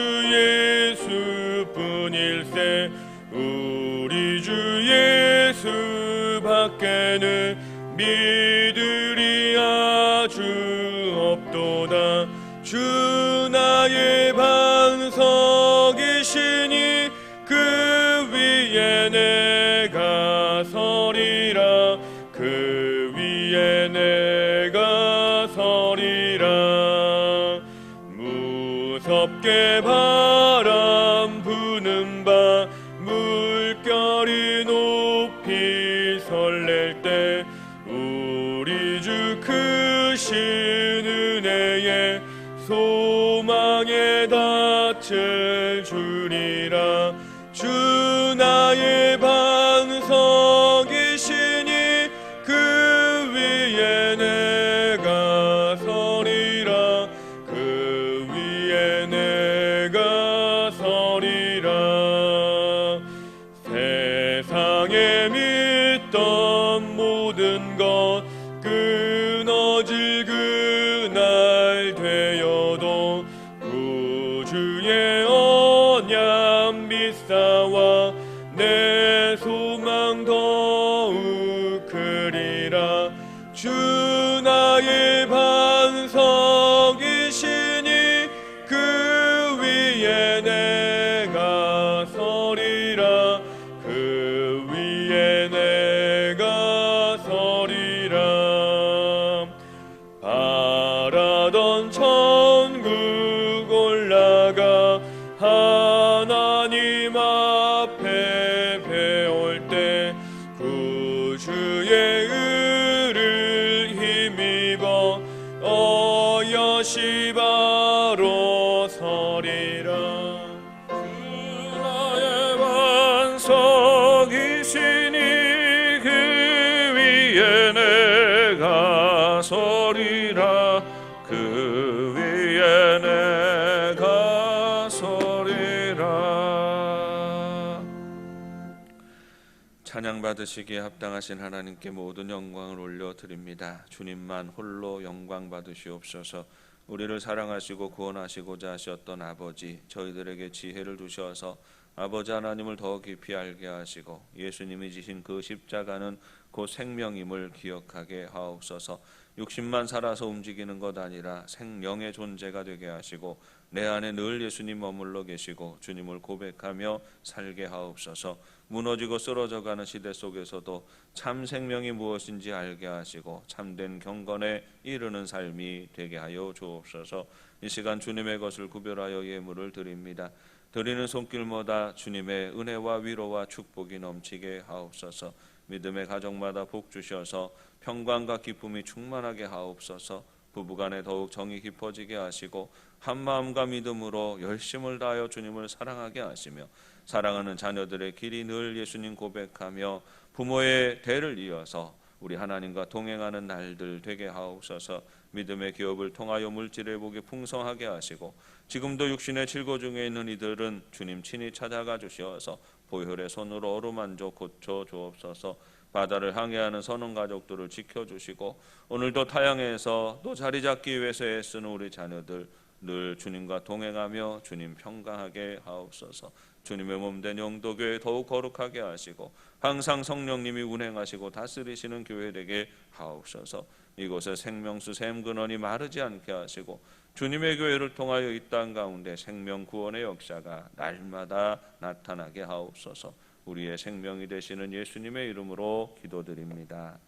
S4: 예수뿐일세. 우리 주 예수 밖에는 믿으리 아주 없도다. 주 나의 반석이시니 그 위에 내가 서리라. 그 위에 내가 서리라. 무섭게 바람 부는 바 물결이 높이 설렐 때 우리 주 크신 은혜에 소망에 닻을 주리라. 주 나의 반석이시니 그 위에 내가 서리라. 그 위에 내가 서리라. 세상에 믿던 모든 것 끊어질 그날 되어도 구주의 언약 믿사와 내 소망 더욱 크리라. 주 나의 반석이시니 그 위에 내가 서리라. 그 위에 내가 서리라. 바라던 천국 올라가 하나님 앞에 배울 때 구주의 의를 힘입어 어여시 바로 서리라. 나의 반석이시니 그 위에 내가 서리라. 그 위에
S3: 찬양 받으시기에 합당하신 하나님께 모든 영광을 올려드립니다. 주님만 홀로 영광 받으시옵소서. 우리를 사랑하시고 구원하시고자 하셨던 아버지, 저희들에게 지혜를 주셔서 아버지 하나님을 더 깊이 알게 하시고 예수님이 지신 그 십자가는 곧 생명임을 기억하게 하옵소서. 육신만 살아서 움직이는 것 아니라 생명의 존재가 되게 하시고 내 안에 늘 예수님 머물러 계시고 주님을 고백하며 살게 하옵소서. 무너지고 쓰러져가는 시대 속에서도 참 생명이 무엇인지 알게 하시고 참된 경건에 이르는 삶이 되게 하여 주옵소서. 이 시간 주님의 것을 구별하여 예물을 드립니다. 드리는 손길마다 주님의 은혜와 위로와 축복이 넘치게 하옵소서. 믿음의 가정마다 복 주셔서 평강과 기쁨이 충만하게 하옵소서. 부부간에 더욱 정이 깊어지게 하시고 한마음과 믿음으로 열심을 다하여 주님을 사랑하게 하시며 사랑하는 자녀들의 길이 늘 예수님 고백하며 부모의 대를 이어서 우리 하나님과 동행하는 날들 되게 하옵소서. 믿음의 기업을 통하여 물질의 복이 풍성하게 하시고 지금도 육신의 질고 중에 있는 이들은 주님 친히 찾아가 주시어서 보혈의 손으로 어루만져 고쳐 주옵소서. 바다를 항해하는 선원 가족들을 지켜주시고 오늘도 타향에서 또 자리 잡기 위해서 애쓰는 우리 자녀들 늘 주님과 동행하며 주님 평강하게 하옵소서. 주님의 몸된 영도교회 더욱 거룩하게 하시고 항상 성령님이 운행하시고 다스리시는 교회 되게 하옵소서. 이곳에 생명수 샘 근원이 마르지 않게 하시고 주님의 교회를 통하여 이 땅 가운데 생명 구원의 역사가 날마다 나타나게 하옵소서. 우리의 생명이 되시는 예수님의 이름으로 기도드립니다.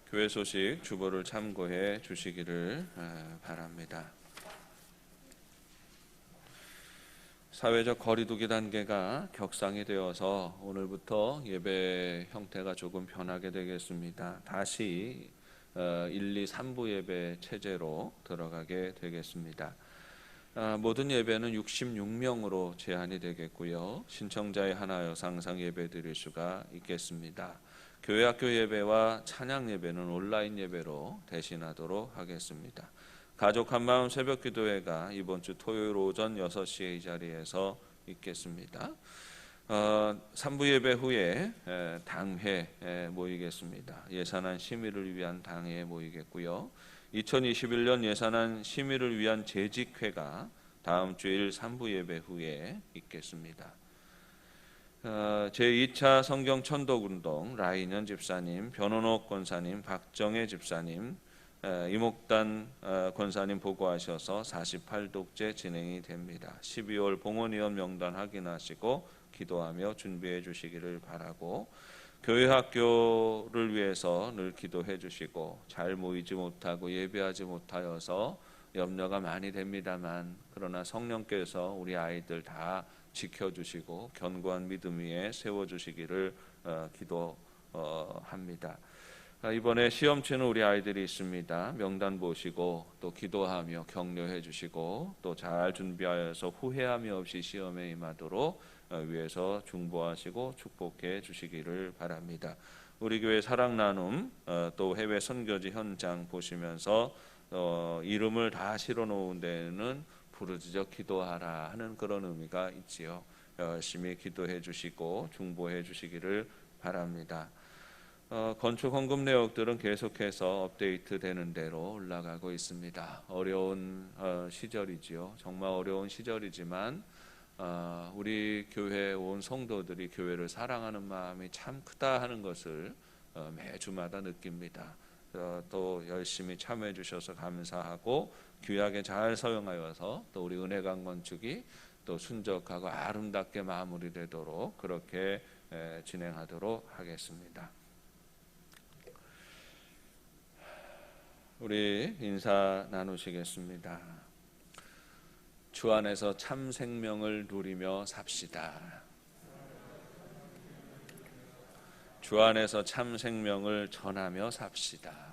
S3: 교회 소식 주보를 참고해 주시기를 바랍니다. 사회적 거리두기 단계가 격상이 되어서 오늘부터 예배 형태가 조금 변하게 되겠습니다. 다시 1, 2, 3부 예배 체제로 들어가게 되겠습니다. 모든 예배는 66명으로 제한이 되겠고요. 신청자에 한하여 상상 예배 드릴 수가 있겠습니다. 교회 학교 예배와 찬양 예배는 온라인 예배로 대신하도록 하겠습니다. 가족 한마음 새벽 기도회가 이번 주 토요일 오전 6시에 이 자리에서 있겠습니다. 3부 예배 후에 당회 모이겠습니다. 예산안 심의를 위한 당회에 모이겠고요. 2021년 예산안 심의를 위한 재직회가 다음 주일 3부 예배 후에 있겠습니다. 제2차 성경 천독운동 라인현 집사님, 변원옥 권사님, 박정혜 집사님, 이목단 권사님 보고하셔서 48독재 진행이 됩니다. 12월 봉헌위원 명단 확인하시고 기도하며 준비해 주시기를 바라고, 교회 학교를 위해서 늘 기도해 주시고 잘 모이지 못하고 예배하지 못하여서 염려가 많이 됩니다만 그러나 성령께서 우리 아이들 다 지켜주시고 견고한 믿음 위에 세워주시기를 기도합니다. 이번에 시험 치는 우리 아이들이 있습니다. 명단 보시고 또 기도하며 격려해 주시고 또 잘 준비하여서 후회함이 없이 시험에 임하도록 위해서 중보하시고 축복해 주시기를 바랍니다. 우리 교회 사랑 나눔 또 해외 선교지 현장 보시면서 이름을 다 실어 놓은 데는 부르짖어 기도하라 하는 그런 의미가 있지요. 열심히 기도해 주시고 중보해 주시기를 바랍니다. 건축 헌금 내역들은 계속해서 업데이트 되는 대로 올라가고 있습니다. 어려운 시절이지요. 정말 어려운 시절이지만 우리 교회 온 성도들이 교회를 사랑하는 마음이 참 크다 하는 것을 매주마다 느낍니다. 또 열심히 참여해 주셔서 감사하고 귀하게 잘 사용하여서 또 우리 은혜강 건축이 또 순적하고 아름답게 마무리되도록 그렇게 진행하도록 하겠습니다. 우리 인사 나누시겠습니다. 주 안에서 참 생명을 누리며 삽시다. 주 안에서 참 생명을 전하며 삽시다.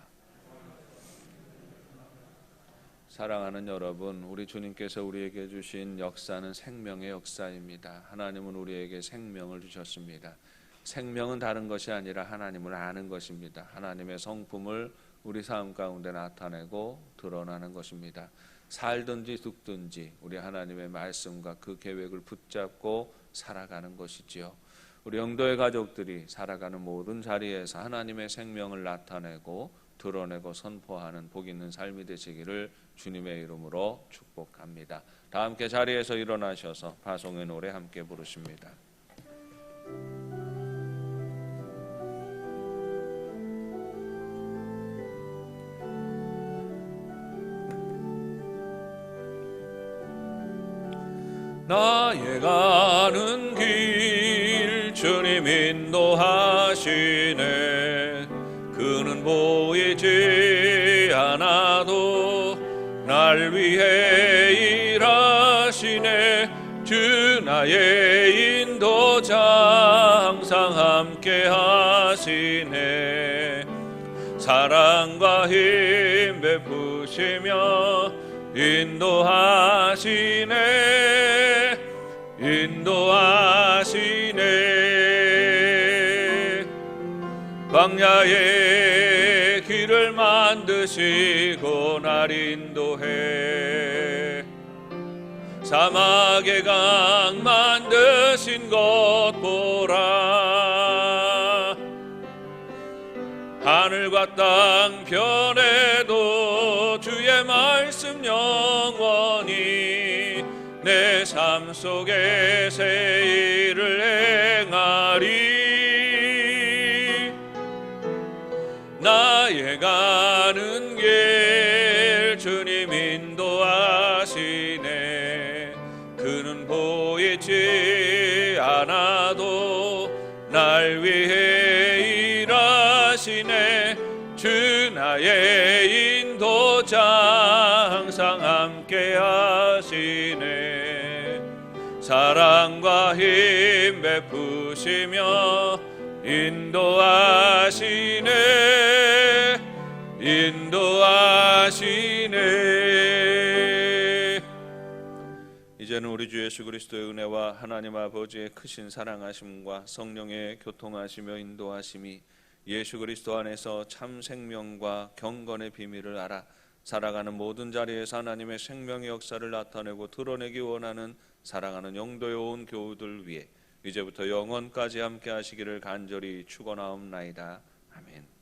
S3: 사랑하는 여러분, 우리 주님께서 우리에게 주신 역사는 생명의 역사입니다. 하나님은 우리에게 생명을 주셨습니다. 생명은 다른 것이 아니라 하나님을 아는 것입니다. 하나님의 성품을 우리 삶 가운데 나타내고 드러나는 것입니다. 살든지 죽든지 우리 하나님의 말씀과 그 계획을 붙잡고 살아가는 것이지요. 우리 영도의 가족들이 살아가는 모든 자리에서 하나님의 생명을 나타내고 드러내고 선포하는 복 있는 삶이 되시기를 주님의 이름으로 축복합니다. 다 함께 자리에서 일어나셔서 파송의 노래 함께 부르십니다. 나의 가는 길 주님 인도하시네. 그는 보이지 않아도 날 위해 일하시네. 주 나의 인도자 항상 함께 하시네. 사랑과 힘 베푸시며 인도하시네. 인도하시네. 광야의 길을 만드시고 날 인도해. 사막의 강 만드신 것 보라. 하늘과 땅 변해도 주의 말씀 영원히 내 삶 속에 새 일을 행하리. 나의 가는 길 주님 인도하시네. 그는 보이지 않아도 날 위해 일하시네. 주 나의 인도자 항상 함께 하시네. 사랑과 힘 베푸시며 인도하시네. 인도하시네. 이제는 우리 주 예수 그리스도의 은혜와 하나님 아버지의 크신 사랑하심과 성령의 교통하시며 인도하심이 예수 그리스도 안에서 참 생명과 경건의 비밀을 알아 살아가는 모든 자리에서 하나님의 생명의 역사를 나타내고 드러내기 원하는 사랑하는 영도의 온 교우들 위해 이제부터 영원까지 함께 하시기를 간절히 축원하옵나이다. 아멘.